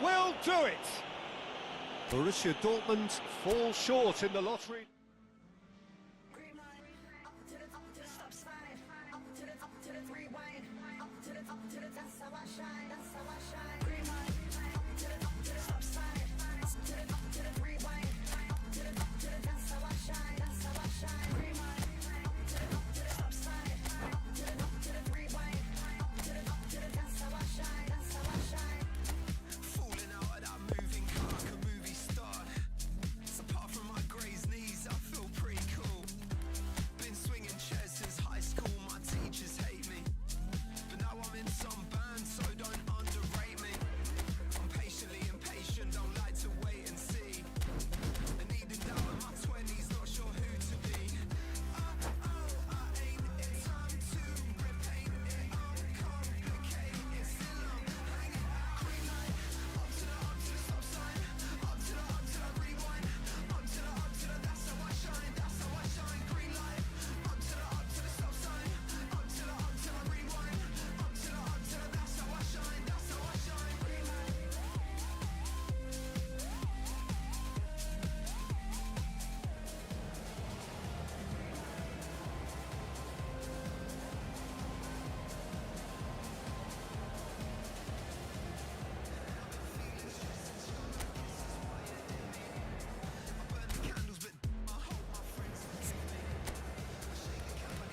will do it. Borussia Dortmund fall short in the lottery. Green light, up to the stop sign, up to the rewind, up to the that's how I shine, that's how I shine. Green light, up to the stop sign, up to the rewind, up to the that's how I shine, that's how I shine. Green light, up to the stop sign, up to the rewind, up to the that's how I shine, that's how I shine. Falling out of that moving car like a movie star. So apart from my grazed knees, I feel pretty cool. Been swinging chairs since high school, my teachers hate me. But now I'm in some band, so don't underrate me. I'm patiently impatient, don't like to wait and see. I needed doubt in my 20s, not sure who to be. I ain't in time to repaint it, uncomplicate it. Still I'm hanging out. Green light, up to the stop sign, up to the rewind, up to the that's how I shine, that's how I shine. Green light, up to the stop sign, up to the rewind, up to the that's how I shine, that's how I shine. Green light. Candles, but I hope my friends forgive me. I shake the camera,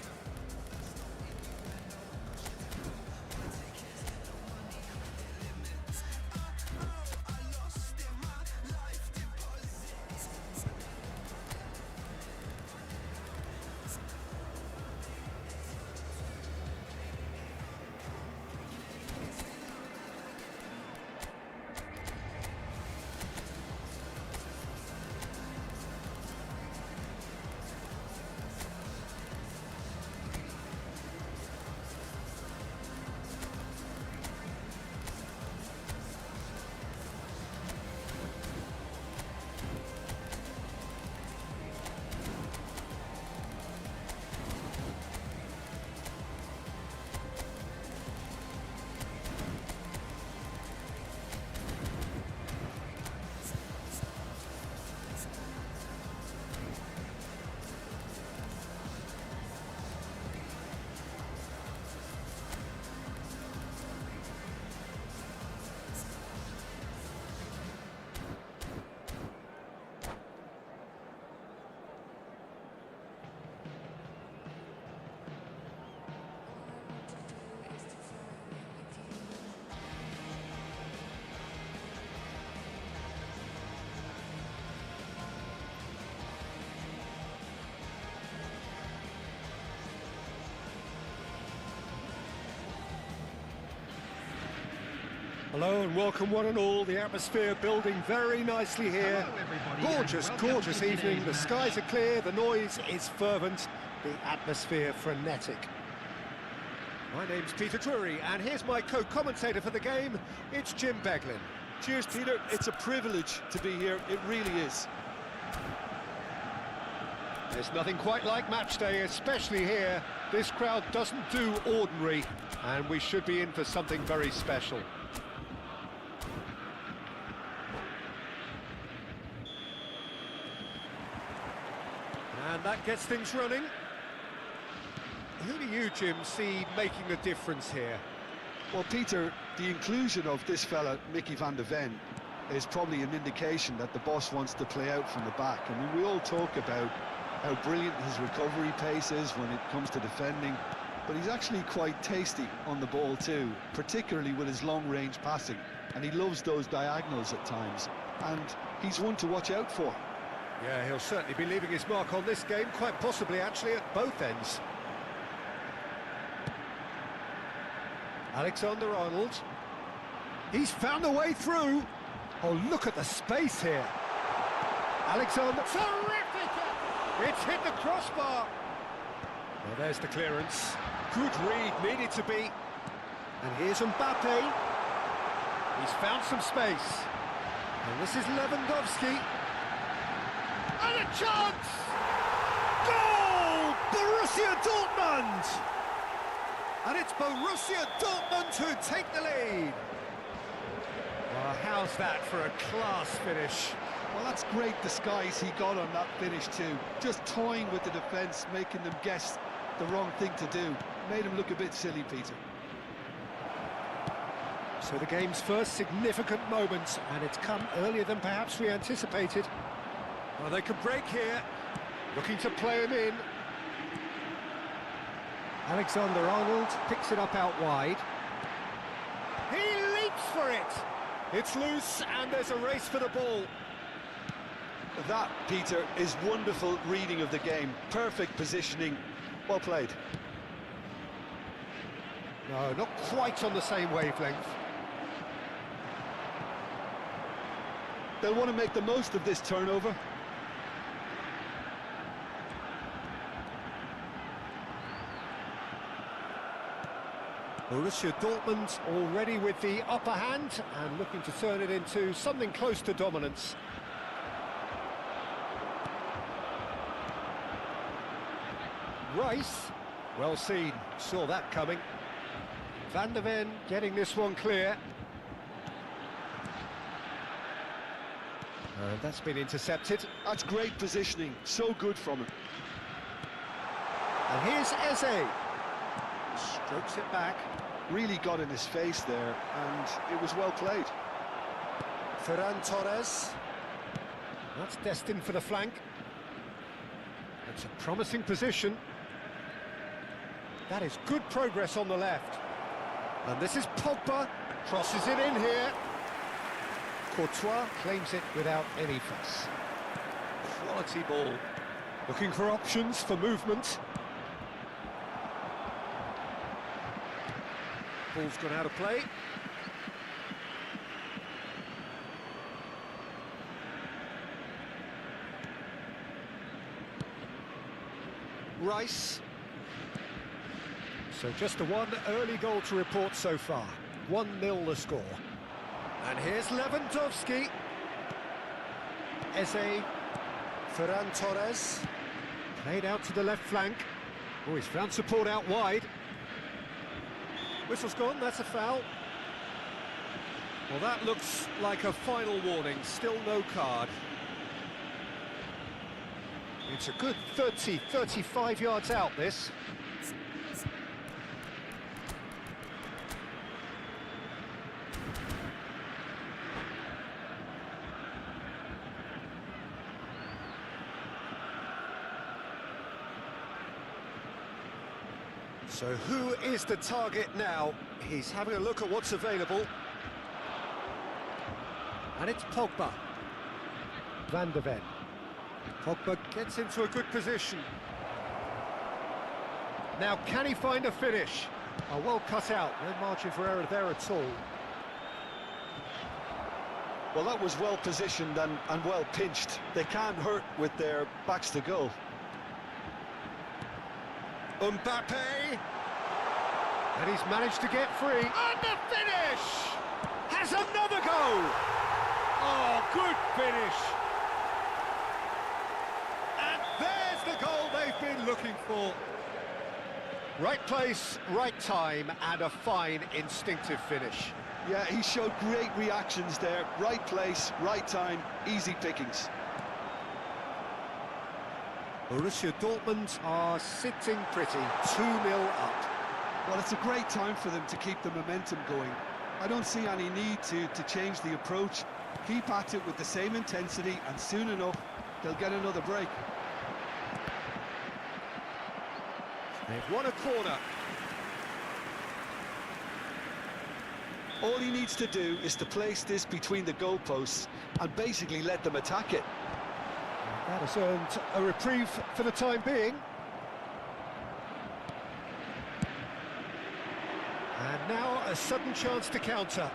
that's not innuendo. My tickets, no money, credit limits. I lost in my life deposits. Hello and welcome one and all. The atmosphere building very nicely here. Hello, everybody, Gorgeous, and welcome gorgeous to today's evening. The match. skies are clear, the noise is fervent, the atmosphere frenetic. My name's Peter Drury and here's my co-commentator for the game. It's Jim Beglin. Cheers, Peter. It's a privilege to be here. It really is. There's nothing quite like match day, especially here. This crowd doesn't do ordinary and we should be in for something very special. And that gets things running. Who do you, Jim, see making a difference here? Well, Peter, the inclusion of this fella, Mickey van de Ven, is probably an indication that the boss wants to play out from the back. I mean, we all talk about how brilliant his recovery pace is when it comes to defending, but he's actually quite tasty on the ball too, particularly with his long-range passing, and he loves those diagonals at times, and he's one to watch out for. Yeah, he'll certainly be leaving his mark on this game, quite possibly actually at both ends. Alexander-Arnold. He's found a way through. Oh, look at the space here. Alexander. Terrific! It's hit the crossbar. Well, there's the clearance. Good read, needed to be. And here's Mbappe. He's found some space. And this is Lewandowski. And a chance! Goal! Borussia Dortmund! And it's Borussia Dortmund who take the lead. Well, how How's that for a class finish? Well, that's great disguise he got on that finish too. Just toying with the defence, making them guess the wrong thing to do. Made him look a bit silly, Peter. So the game's first significant moment, and it's come earlier than perhaps we anticipated. Well, they could break here, looking to play him in. Alexander-Arnold picks it up out wide. He leaps for it! It's loose, and there's a race for the ball. That, Peter, is wonderful reading of the game. Perfect positioning. Well played. No, not quite on the same wavelength. They'll want to make the most of this turnover. Borussia Dortmund already with the upper hand and looking to turn it into something close to dominance. Rice, well seen, saw that coming. Van der Ven getting this one clear. And that's been intercepted. That's great positioning, so good from him. And here's Eze. Strokes it back. Really got in his face there, and it was well played. Ferran Torres. That's destined for the flank. It's a promising position. That is good progress on the left. And this is Pogba. Crosses it in here. Courtois claims it without any fuss. Quality ball. Looking for options for movement. Ball's gone out of play. Rice. So just the one early goal to report so far. 1-0 the score. And here's Lewandowski. Eze. Ferran Torres. Played out to the left flank. Oh, he's found support out wide. Whistle's gone, that's a foul. Well, that looks like a final warning, still no card. It's a good 30, 35 yards out, this. So who is the target now? He's having a look at what's available. And it's Pogba. Van der Ven. Pogba gets into a good position. Now, can he find a finish? Oh, well cut out, no margin for error there at all. Well, that was well positioned and well pinched. They can't hurt with their backs to goal. Mbappe, and he's managed to get free. And the finish! Has another goal! Oh, good finish! And there's the goal they've been looking for. Right place, right time, and a fine instinctive finish. Yeah, he showed great reactions there. Right place, right time, easy pickings. Borussia Dortmund are sitting pretty, 2-0 up. Well, it's a great time for them to keep the momentum going. I don't see any need to change the approach. Keep at it with the same intensity, and soon enough, they'll get another break. They've won a corner. All he needs to do is to place this between the goalposts and basically let them attack it. That has earned a reprieve for the time being. And now a sudden chance to counter.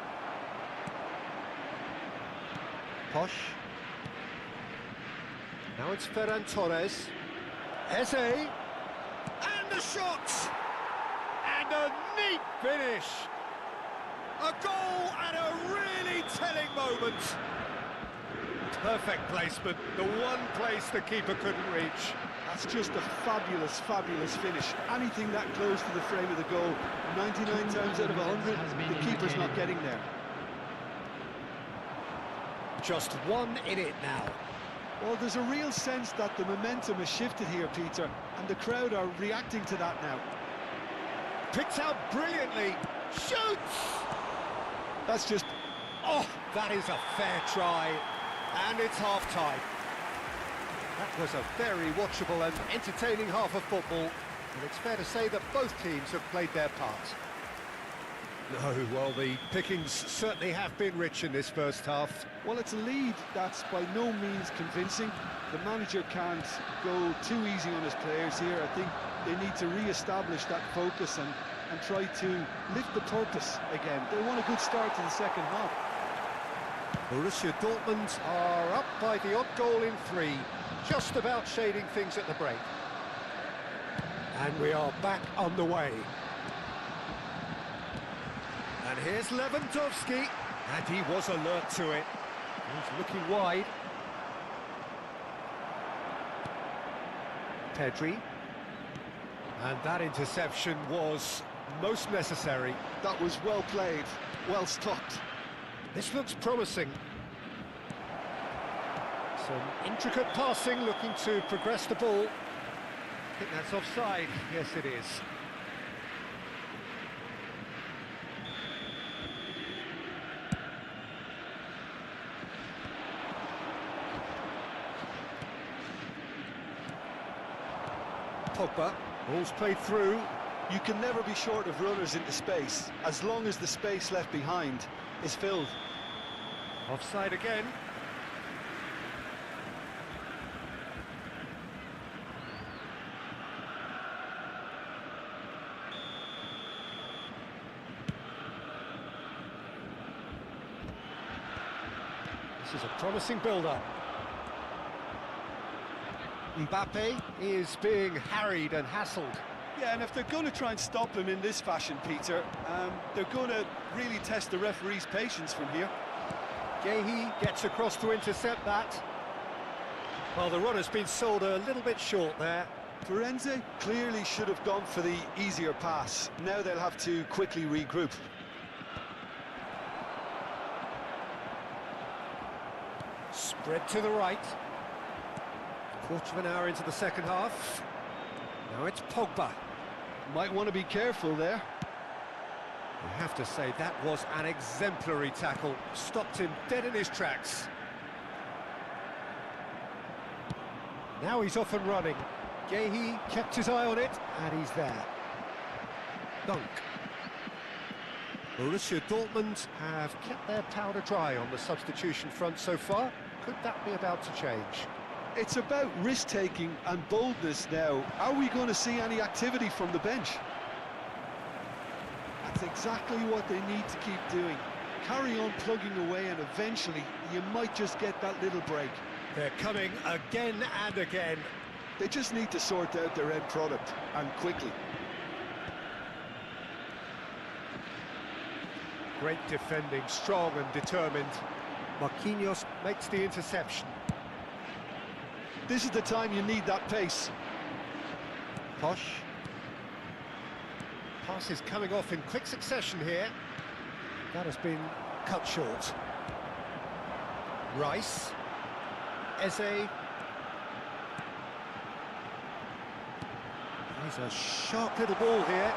Posh. Now it's Ferran Torres. Eze. And the shot! And a neat finish! A goal at a really telling moment. Perfect placement, the one place the keeper couldn't reach. That's just a fabulous, fabulous finish. Anything that close to the frame of the goal, 99 times out of 100, the keeper's not getting there. Just one in it now. Well, there's a real sense that the momentum has shifted here, Peter, and the crowd are reacting to that now. Picked out brilliantly. Shoots! That's just... Oh, that is a fair try. And it's half-time. That was a very watchable and entertaining half of football. And it's fair to say that both teams have played their part. No, well, the pickings certainly have been rich in this first half. Well, it's a lead that's by no means convincing. The manager can't go too easy on his players here. I think they need to re-establish that focus and try to lift the purpose again. They want a good start to the second half. Borussia Dortmund are up by the odd goal in 3, just about shading things at the break. And we are back on the way. And here's Lewandowski, and he was alert to it. He's looking wide. Pedri. And that interception was most necessary. That was well played, well stopped. This looks promising. Some intricate passing, looking to progress the ball. I think that's offside. Yes, it is. Pogba, ball's played through. You can never be short of runners into space, as long as the space left behind is filled. Offside again. This is a promising build-up. Mbappe is being harried and hassled. Yeah, and if they're going to try and stop him in this fashion, Peter, they're going to really test the referee's patience from here. Gehi gets across to intercept that. Well, the runner's been sold a little bit short there. Firenze clearly should have gone for the easier pass. Now they'll have to quickly regroup. Spread to the right. Quarter of an hour into the second half. Now it's Pogba. Might want to be careful there. I have to say, that was an exemplary tackle. Stopped him dead in his tracks. Now he's off and running. Gehi kept his eye on it, and he's there. Dunk. Borussia Dortmund have kept their powder dry on the substitution front so far. Could that be about to change? It's about risk-taking and boldness now. Are we going to see any activity from the bench? That's exactly what they need to keep doing. Carry on plugging away, and eventually you might just get that little break. They're coming again and again. They just need to sort out their end product, and quickly. Great defending, strong and determined. Marquinhos makes the interception. This is the time you need that pace. Posh. Pass is coming off in quick succession here. That has been cut short. Rice. Eze. He's a sharp little ball here.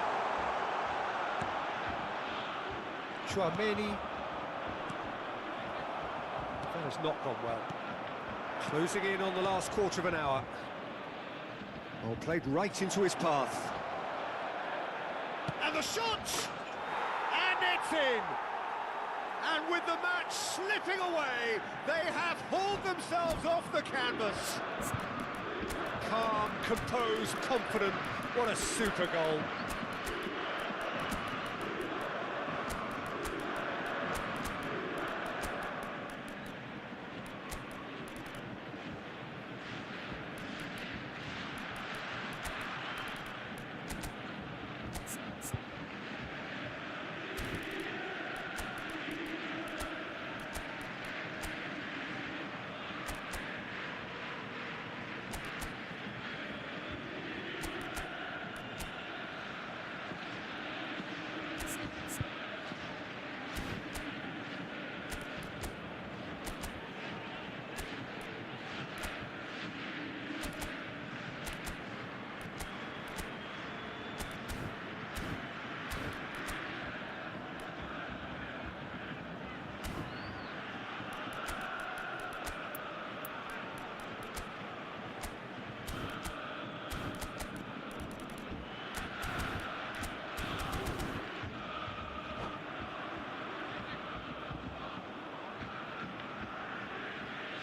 Chouameni. That has not gone well. Closing in on the last quarter of an hour. Ball played right into his path. And the shot! And it's in! And with the match slipping away, they have hauled themselves off the canvas. Calm, composed, confident. What a super goal.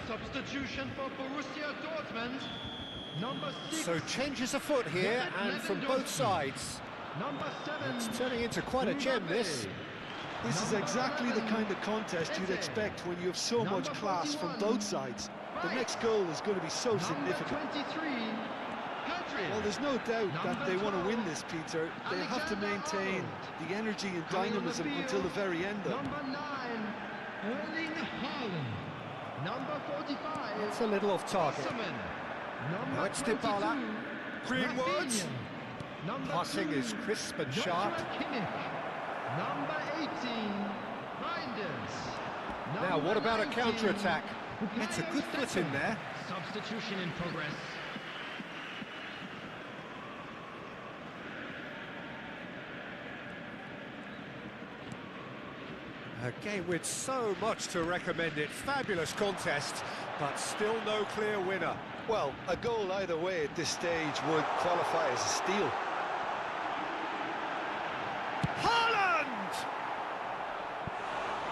Substitution for Borussia Dortmund. Number 6. So changes afoot here, and from both sides. Number 7. It's turning into quite a gem, this. This is exactly the kind of contest you'd expect when you have so much class from both sides. The next goal is going to be so significant. Number 23. Well, there's no doubt that they want to win this, Peter. They have to maintain the energy and dynamism until the very end, though. Number 9. Erling Haaland. Number 45. It's a little off target. Number Now it's 22. Dybala. Greenwood. Rafinha. Number Passing 2. is crisp and Joshua sharp. Kimmich. Number 18. Reinders. Now, what about a 19, counter-attack? It's a good foot in there. Substitution in progress. A game with so much to recommend it. Fabulous contest, but still no clear winner. Well, a goal either way at this stage would qualify as a steal. Haaland!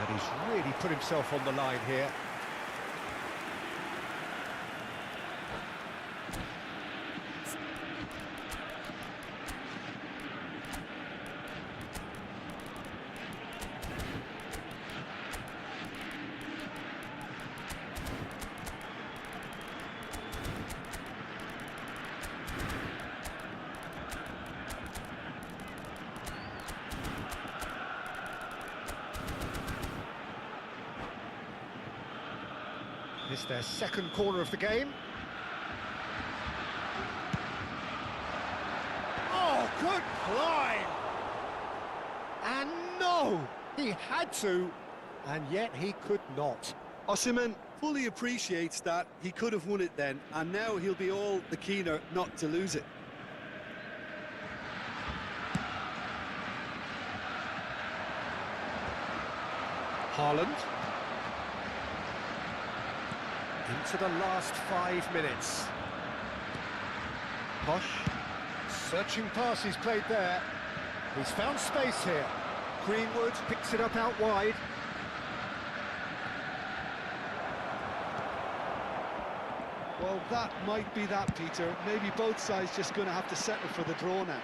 And he's really put himself on the line here. This is their second corner of the game. Oh, good climb! And no! He had to, and yet he could not. Osimhen fully appreciates that he could have won it then, and now he'll be all the keener not to lose it. Haaland. Into the last 5 minutes. Posh. Searching pass he's played there. He's found space here. Greenwood picks it up out wide. Well, that might be that, Peter. Maybe both sides just going to have to settle for the draw now.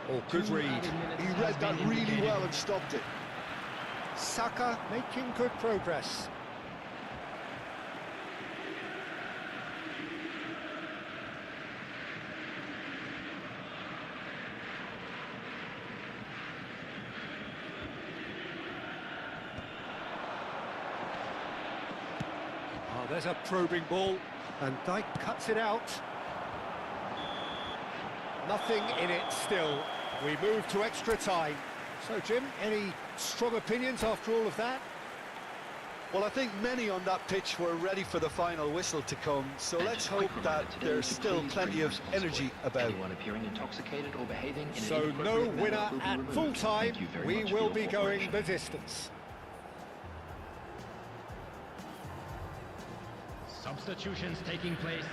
Oh, good read. He read that really well and stopped it. Saka making good progress. Oh, there's a probing ball, and Dijk cuts it out. Nothing in it still. We move to extra time. So, Jim, any strong opinions after all of that? Well, I think many on that pitch were ready for the final whistle to come, so let's hope that there's still plenty of energy about. Anyone appearing intoxicated or behaving in So, an no inappropriate manner winner will be at removed. full time. Thank you very We much for will your be going cooperation. the distance. Substitutions taking place.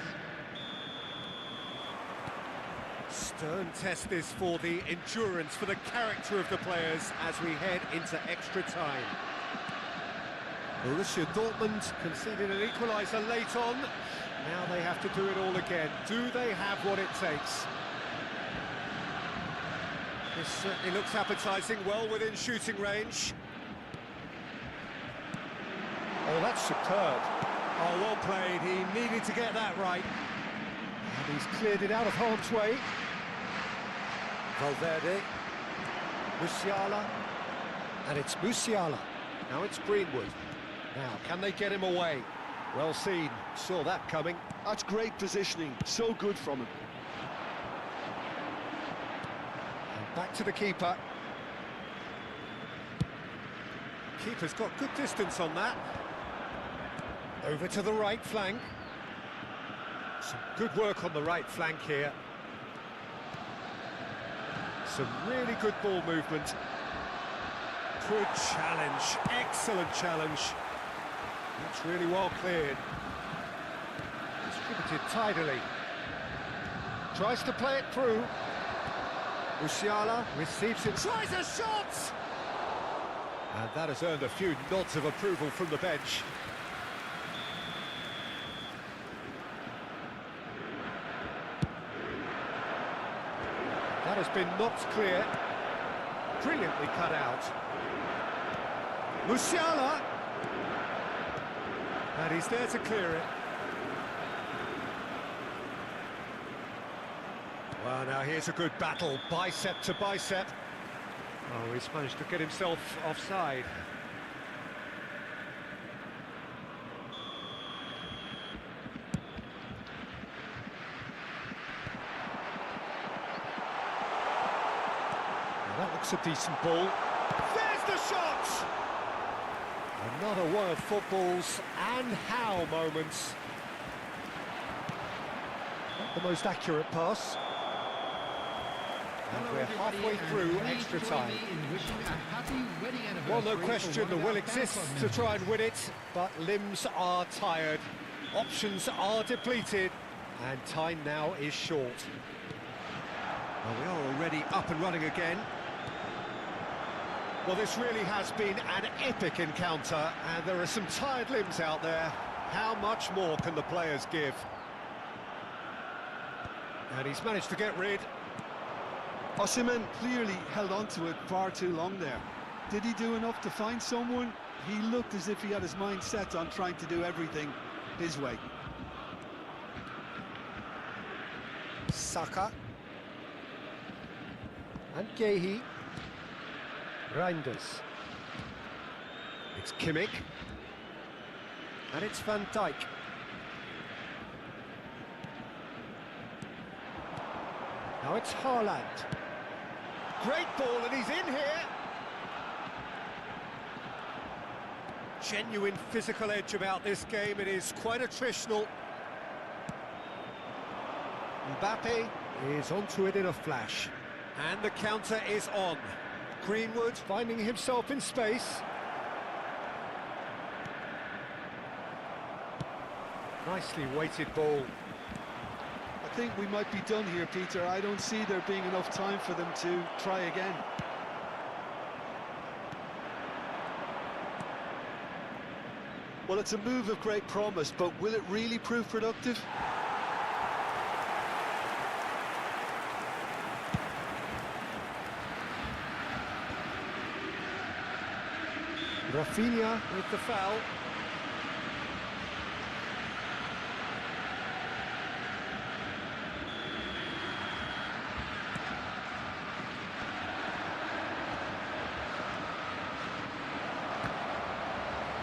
Stern test this for the endurance, for the character of the players as we head into extra time. Borussia Dortmund conceded an equaliser late on. Now they have to do it all again. Do they have what it takes? This certainly looks appetising, well within shooting range. Oh, that's superb. Oh, well played. He needed to get that right. And he's cleared it out of harm's way. Valverde, Musiala, and it's Musiala. Now it's Greenwood. Now, can they get him away? Well seen, saw that coming. That's great positioning, so good from him. And back to the keeper. Keeper's got good distance on that. Over to the right flank. Some good work on the right flank here. Some really good ball movement. Good challenge, excellent challenge. That's really well cleared. Distributed tidily. Tries to play it through. Musiala receives it, tries a shot! And that has earned a few nods of approval from the bench. That has been knocked clear. Brilliantly cut out. Musiala! And he's there to clear it. Well, now here's a good battle, bicep to bicep. Oh, he's managed to get himself offside. Well, that looks a decent ball. There's the shot! Another one of football's and how moments. Not the most accurate pass. And we're halfway through extra time. Well, no question, the will exists to try and win it, but limbs are tired, options are depleted, and time now is short. Well, we are already up and running again. Well, this really has been an epic encounter, and there are some tired limbs out there. How much more can the players give? And he's managed to get rid. Osimhen clearly held on to it far too long there. Did he do enough to find someone? He looked as if he had his mind set on trying to do everything his way. Saka. And Gehi. Reinders. It's Kimmich. And it's Van Dijk. Now it's Haaland. Great ball, and he's in here. Genuine physical edge about this game. It is quite attritional. Mbappe is onto it in a flash. And the counter is on. Greenwood finding himself in space. Nicely weighted ball. I think we might be done here, Peter. I don't see there being enough time for them to try again. Well, it's a move of great promise, but will it really prove productive? Rafinha with the foul.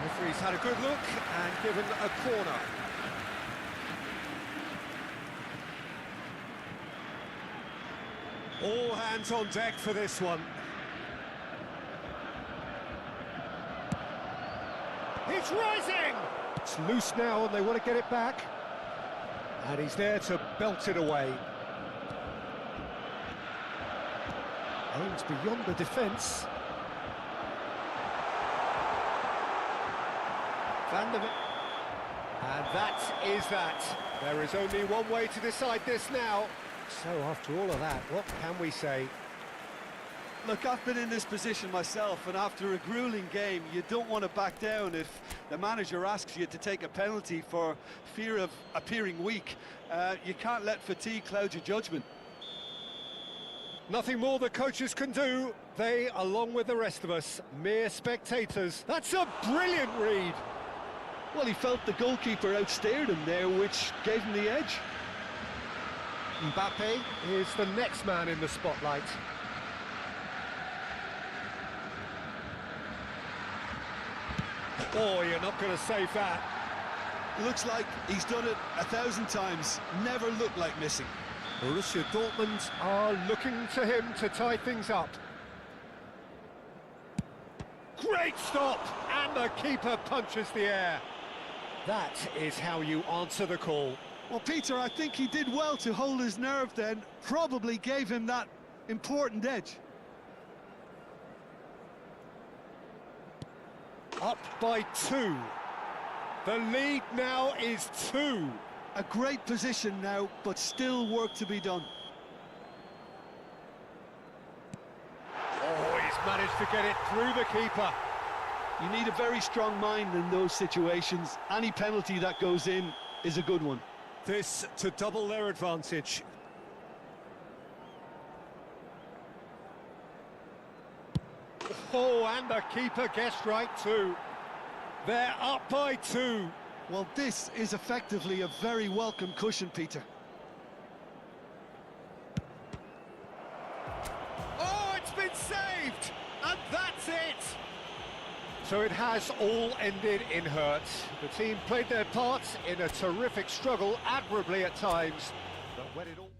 Referee's had a good look and given a corner. All hands on deck for this one. It's rising! It's loose now and they want to get it back. And he's there to belt it away. Aims beyond the defence. Van der Beek. And that is that. There is only one way to decide this now. So after all of that, what can we say? Look, I've been in this position myself, and after a grueling game, you don't want to back down if the manager asks you to take a penalty for fear of appearing weak. You can't let fatigue cloud your judgment. Nothing more the coaches can do. They, along with the rest of us, mere spectators. That's a brilliant read. Well, he felt the goalkeeper outstared him there, which gave him the edge. Mbappe is the next man in the spotlight. Oh, you're not going to save that. Looks like he's done it 1,000 times. Never looked like missing. Borussia Dortmund are looking to him to tie things up. Great stop! And the keeper punches the air. That is how you answer the call. Well, Peter, I think he did well to hold his nerve then. Probably gave him that important edge. Up by 2. The lead now is 2. A great position now, but still work to be done. to get it through the keeper. You need a very strong mind in those situations. Any penalty that goes in is a good one. This to double their advantage. Oh, and the keeper guessed right too. They're up by 2. Well, this is effectively a very welcome cushion, Peter. Oh, it's been saved! And that's it! So it has all ended in hurt. The team played their part in a terrific struggle, admirably at times. But when it all...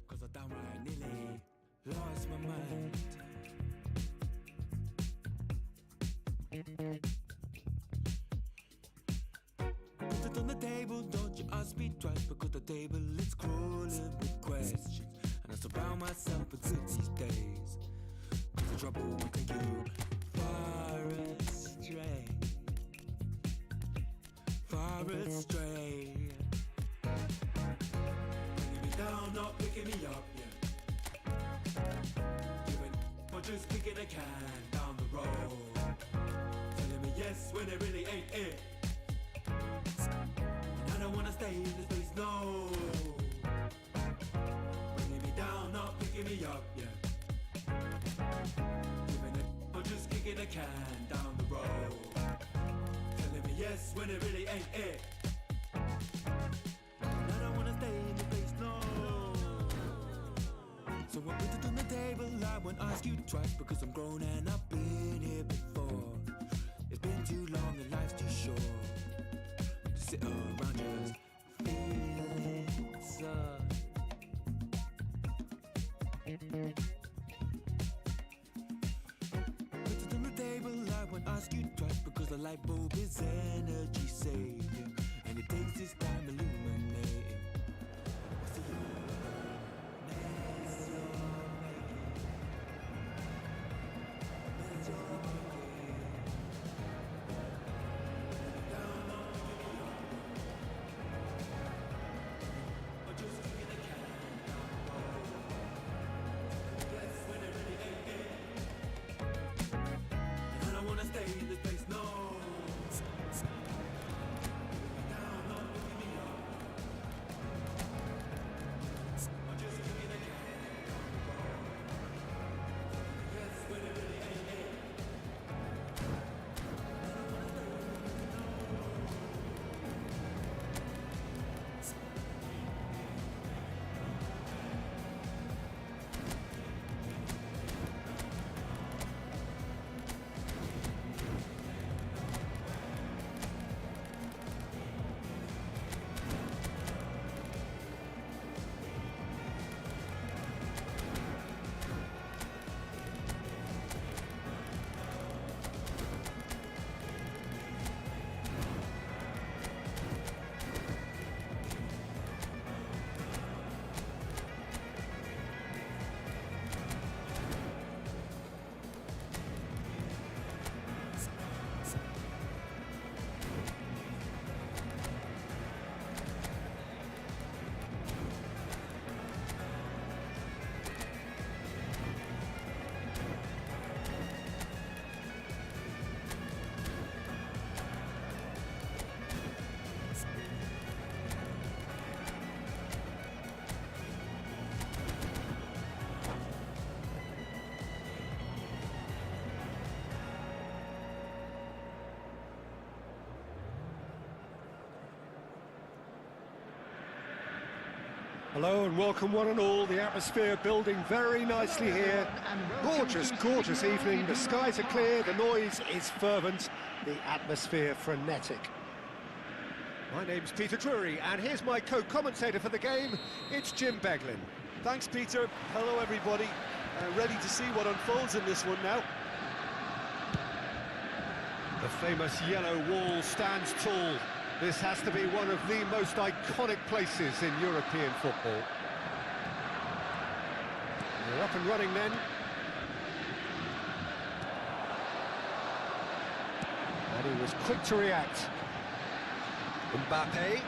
Cause I downright nearly lost my mind. Put it on the table, don't you ask me twice, because the table is crawling with questions. And I surround myself with good these days. Cause the trouble will take you far astray. Far astray. Bringing me down, not picking me up, yeah. Giving or just kicking a can down the road. Telling me yes when it really ain't it. And I don't wanna stay in this place, no. Bringing me down, not picking me up, yeah. Giving it or just kicking a can down the road. Telling me yes when it really ain't it. And I don't wanna stay in this place, no. So I put it on the table, I won't ask you twice, because I'm grown and I've been here before. It's been too long and life's too short to sit around just feeling sad. Put it on the table, I won't ask you twice, because the light bulb is energy saving, and it takes this time illuminating. So I don't wanna stay in this place, no. Down, not picking me up. I'm just kicking a can down the road. Yes, when it really ain't it. I don't wanna stay in this place, no. Hello and welcome one and all. The atmosphere building very nicely here. Gorgeous, gorgeous evening. The skies are clear, the noise is fervent, the atmosphere frenetic. My name's Peter Drury, and here's my co-commentator for the game. It's Jim Beglin. Thanks, Peter. Hello, everybody. Ready to see what unfolds in this one now. The famous yellow wall stands tall. This has to be one of the most iconic places in European football. We're up and running then. And he was quick to react. Mbappe.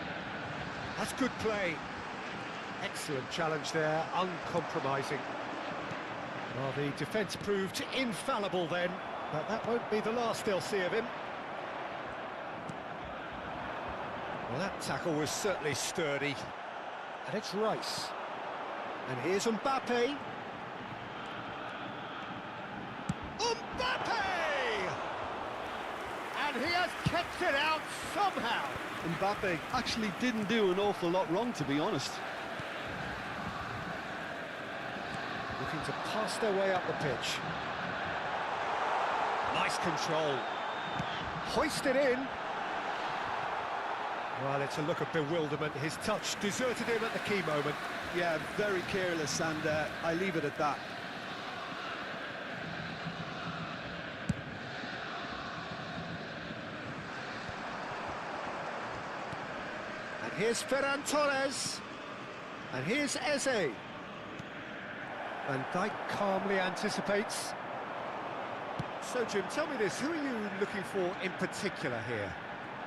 That's good play. Excellent challenge there, uncompromising. Well, the defence proved infallible then, but that won't be the last they'll see of him. Well, that tackle was certainly sturdy. And it's Rice. And here's Mbappe. Mbappe! And he has kept it out somehow. Mbappe actually didn't do an awful lot wrong, to be honest. Looking to pass their way up the pitch. Nice control. Hoisted in. Well, it's a look of bewilderment. His touch deserted him at the key moment. Yeah, very careless, and I leave it at that. And here's Ferran Torres. And here's Eze. Van Dijk calmly anticipates. So, Jim, tell me this, who are you looking for in particular here?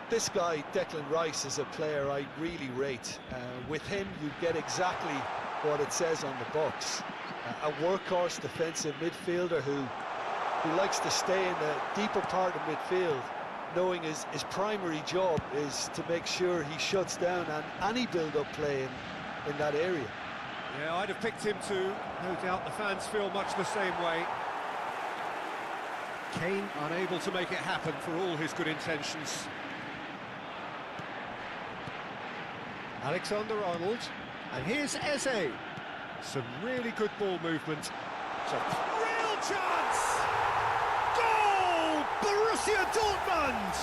This guy, Declan Rice, is a player I really rate. With him, you get exactly what it says on the box. A workhorse defensive midfielder who likes to stay in the deeper part of midfield, knowing his primary job is to make sure he shuts down any build-up play in that area. Yeah, I'd have picked him too. No doubt the fans feel much the same way. Kane unable to make it happen for all his good intentions. Alexander-Arnold, and here's Eze. Some really good ball movement. It's a real chance! Goal! Borussia Dortmund!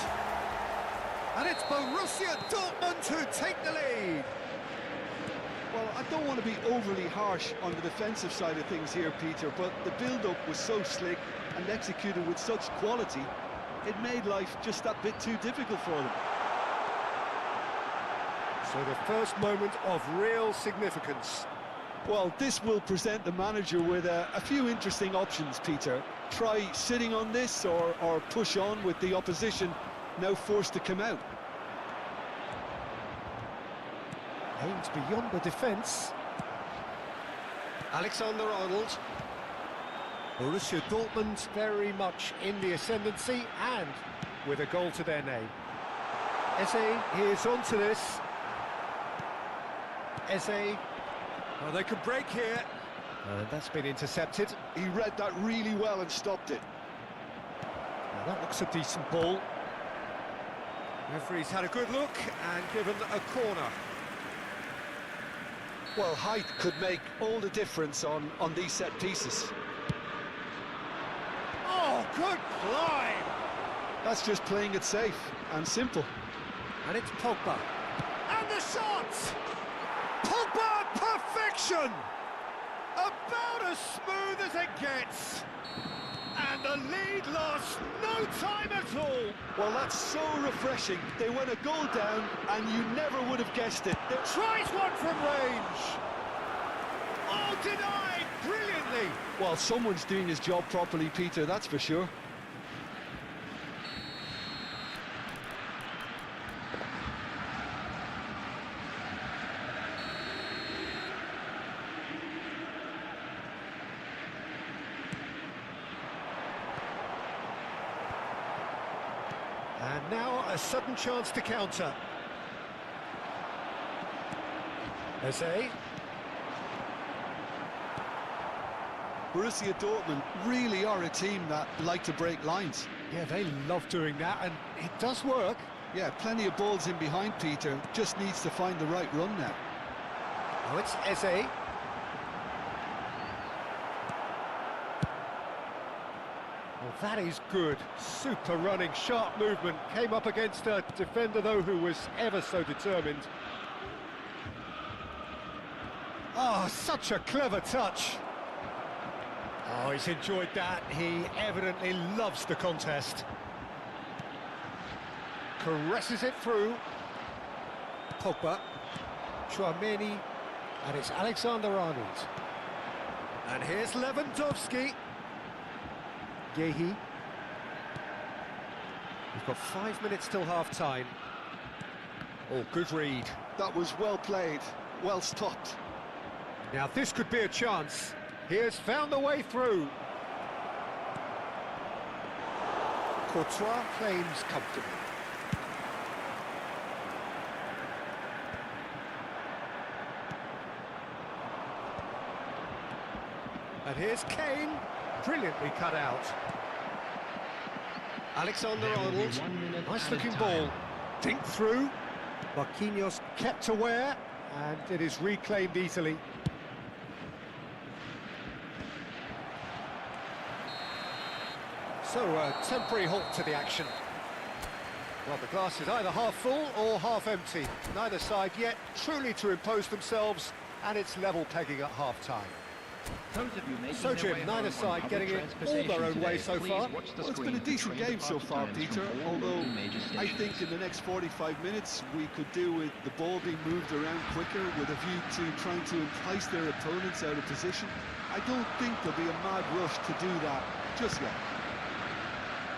And it's Borussia Dortmund who take the lead. Well, I don't want to be overly harsh on the defensive side of things here, Peter, but the build-up was so slick and executed with such quality, it made life just that bit too difficult for them. So the first moment of real significance. Well, this will present the manager with a few interesting options, Peter. Try sitting on this or push on with the opposition now forced to come out. Aims beyond the defence. Alexander-Arnold. Borussia Dortmund very much in the ascendancy and with a goal to their name. Eze, here's onto this. Eze. Oh, they could break here. And that's been intercepted. He read that really well and stopped it. Now that looks a decent ball. Referee's had a good look and given a corner. Well, height could make all the difference on these set pieces. Oh, good climb! That's just playing it safe and simple. And it's Pogba. And the shot! Pogba, perfection! About as smooth as it gets. And the lead lost no time at all. Well, that's so refreshing. They went a goal down and you never would have guessed it. Tries one from range. Oh, denied brilliantly. Well, someone's doing his job properly, Peter, that's for sure. And now a sudden chance to counter. Eze. Borussia Dortmund really are a team that like to break lines. Yeah, they love doing that, and it does work. Yeah, plenty of balls in behind, Peter. Just needs to find the right run now. Oh, it's Eze. Well, that is good. Super running, sharp movement. Came up against a defender, though, who was ever so determined. Oh, such a clever touch. Oh, he's enjoyed that. He evidently loves the contest. Caresses it through. Pogba. Chouameni. And it's Alexander-Arnold. And here's Lewandowski. Yehi. We've got 5 minutes till half-time. Oh, good read. That was well played, well stopped. Now, this could be a chance. He has found the way through. Courtois claims comfortably. And here's Kane, brilliantly cut out. Alexander-Arnold, 1 minute nice added looking time. ball. Dink through. Marquinhos kept aware, and it is reclaimed easily. So, a temporary halt to the action. Well, the glass is either half full or half empty. Neither side yet truly to impose themselves, and it's level pegging at half-time. Those of you making So, their Jim, way neither home on side public getting it all transportation their own way today, so please far. watch the Well, it's been screen a for decent train game so departure far, times Peter, from all although major I stations. think in the next 45 minutes we could do with the ball being moved around quicker with a view to trying to entice their opponents out of position. I don't think there'll be a mad rush to do that just yet.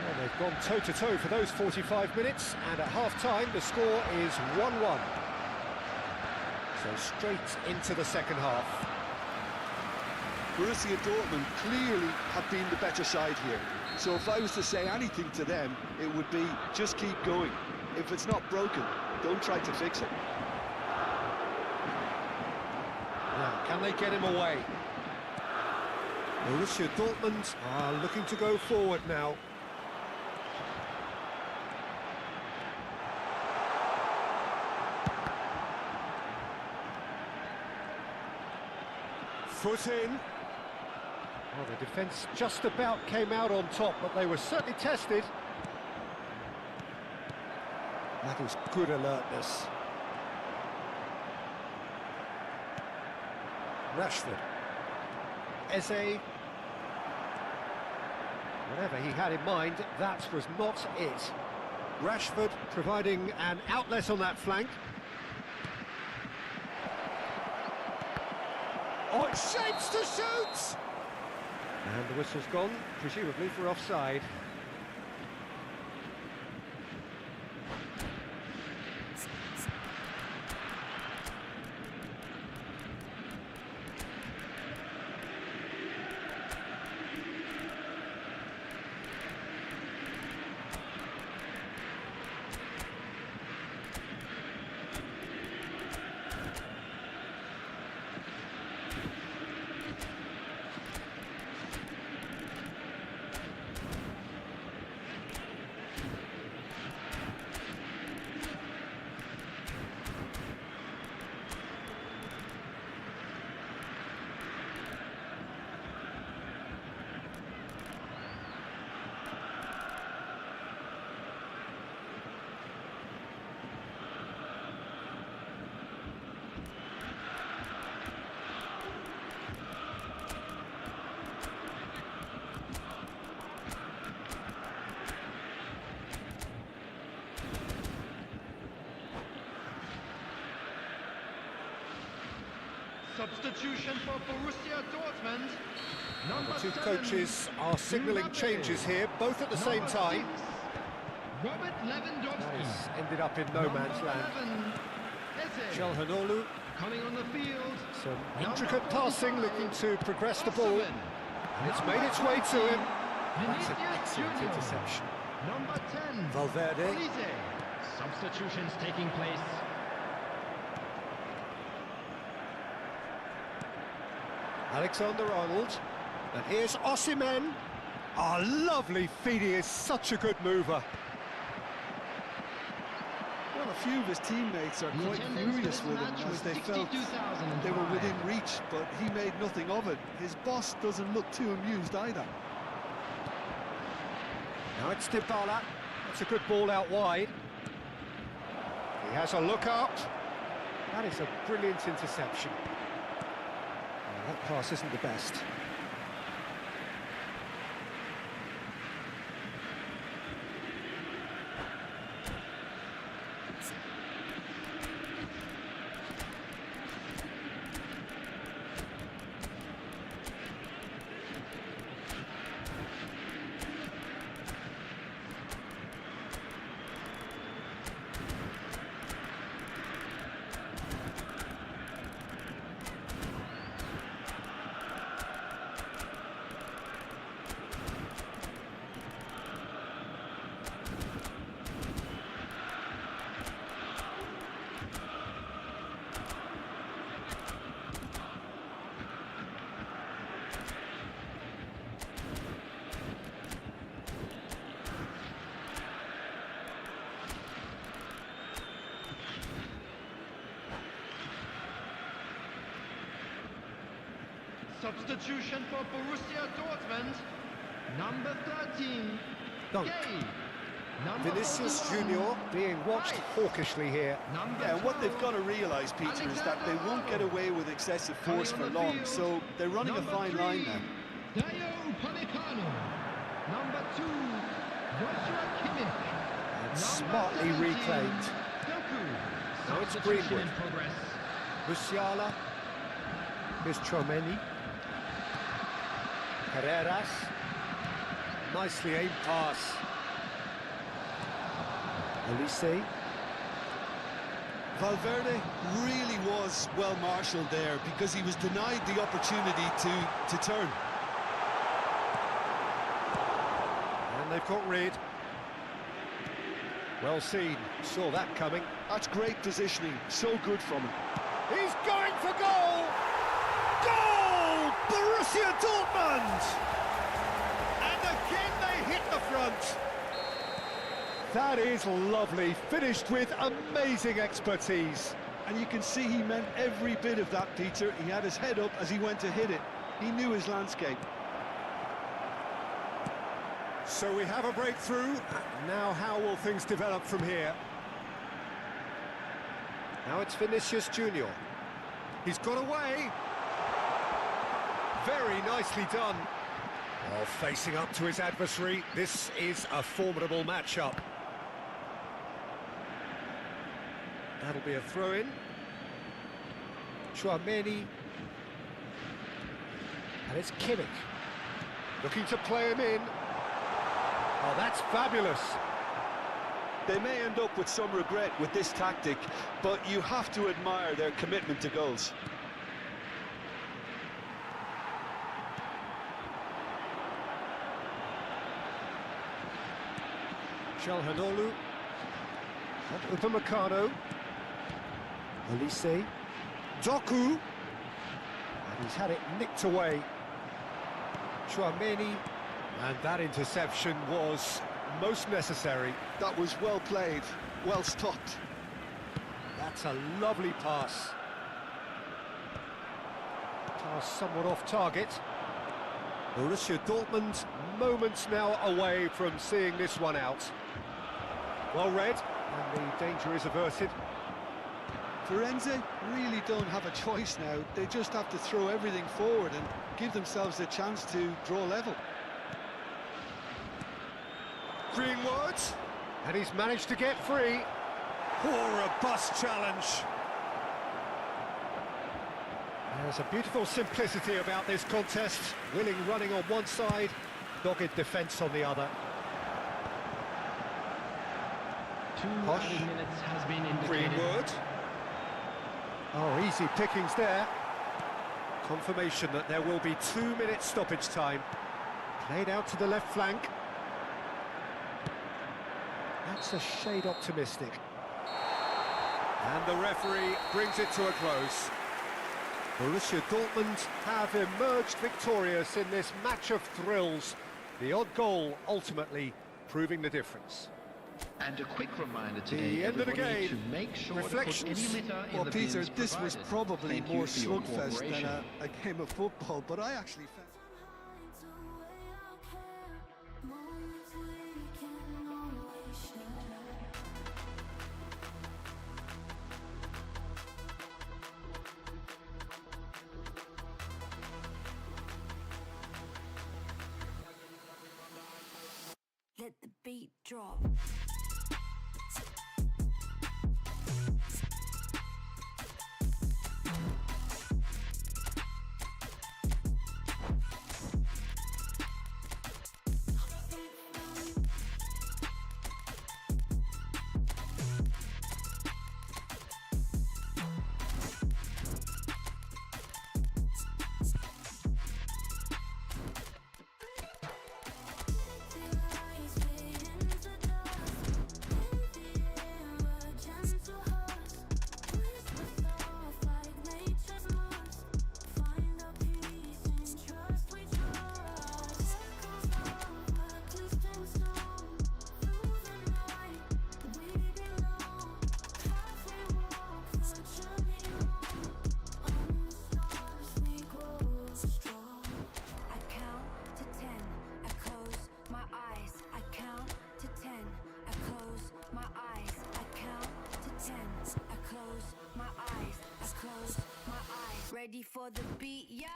Well, they've gone toe-to-toe for those 45 minutes, and at half-time the score is 1-1. So straight into the second half. Borussia Dortmund clearly have been the better side here. So if I was to say anything to them, it would be just keep going. If it's not broken, don't try to fix it. Now, can they get him away? Borussia Dortmund are looking to go forward now. Foot in. Well, the defence just about came out on top, but they were certainly tested. That is good alertness. Rashford. Eze. Whatever he had in mind, that was not it. Rashford providing an outlet on that flank. Oh, it shapes to shoot! And the whistle's gone, presumably for offside. Substitution for Borussia Dortmund. The Number two 7, coaches are signalling Mbappe. changes here, both at the same Number time. 6, Robert That Lewandowski. has ended up in no Number man's land. 11, Eze. Calhanoglu, Coming on the field. some Number intricate passing, 45, looking to progress the ball. Osimhen. And it's made its way to him. That's an Vinicius excellent Junior. interception. Number 10, Valverde. Olise. Substitutions taking place. Alexander-Arnold. And here's Osimhen. Oh, lovely feed, he is such a good mover. Well, a few of his teammates are The quite attendance for furious this with him match as was they felt 62,005. they were within reach, but he made nothing of it. His boss doesn't look too amused either. Now it's Dybala. That's a good ball out wide. He has a look up. That is a brilliant interception. Oh, that pass isn't the best. Substitution for Borussia Dortmund. Number 13. Dunk. Gay. Number Vinicius 41. Junior being watched hawkishly here. Number Yeah, and what they've 12. got to realise, Peter, is that they won't get away with excessive force for Coming on the long, field, so they're running a number fine 3, line now. Dayo Upamecano. Number 2, Joshua Kimmich. And Number smartly 17, reclaimed. Doku. Now it's Substitution Greenwood. in progress. Musiala. Here's Chouameni. Carreras. Nicely aimed pass. Olise. Valverde really was well marshalled there because he was denied the opportunity to turn. And they've got rid. Well seen. Saw that coming. That's great positioning, so good from him. He's going for goal! Goal! Borussia Dortmund! And again they hit the front. That is lovely, finished with amazing expertise. And you can see he meant every bit of that, Peter. He had his head up as he went to hit it. He knew his landscape. So we have a breakthrough. Now how will things develop from here? Now it's Vinicius Junior. He's got away. Very nicely done. Well, facing up to his adversary, this is a formidable matchup. That'll be a throw-in. Chouameni. And it's Kimmich. Looking to play him in. Oh, that's fabulous. They may end up with some regret with this tactic, but you have to admire their commitment to goals. Calhanoglu. And Upamecano. Olise. Doku. And he's had it nicked away. Chouameni. And that interception was most necessary. That was well played, well stopped. That's a lovely pass. Pass somewhat off target. Borussia Dortmund moments now away from seeing this one out. Well read, and the danger is averted. Firenze really don't have a choice now. They just have to throw everything forward and give themselves a chance to draw level. Greenwood, and he's managed to get free. Poor robust challenge. There's a beautiful simplicity about this contest. Willing running on one side, dogged defence on the other. 2 Posh. added minutes has been indicated. Greenwood. Oh, easy pickings there. Confirmation that there will be 2 minutes stoppage time. Played out to the left flank. That's a shade optimistic. And the referee brings it to a close. Borussia Dortmund have emerged victorious in this match of thrills. The odd goal ultimately proving the difference. And a quick reminder today, The end of the everybody, game. to make sure to put Reflections. any litter in Well, the Peter, bins this was provided. probably Thank you more for your slugfest than cooperation. a game of football, but I actually found... Let the beat drop. ready for the beat, yeah.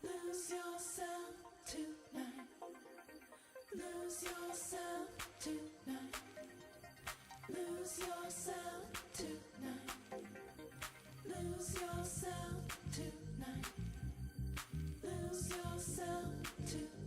Lose yourself tonight. Lose yourself tonight. Lose yourself tonight. Lose yourself tonight. Lose yourself tonight.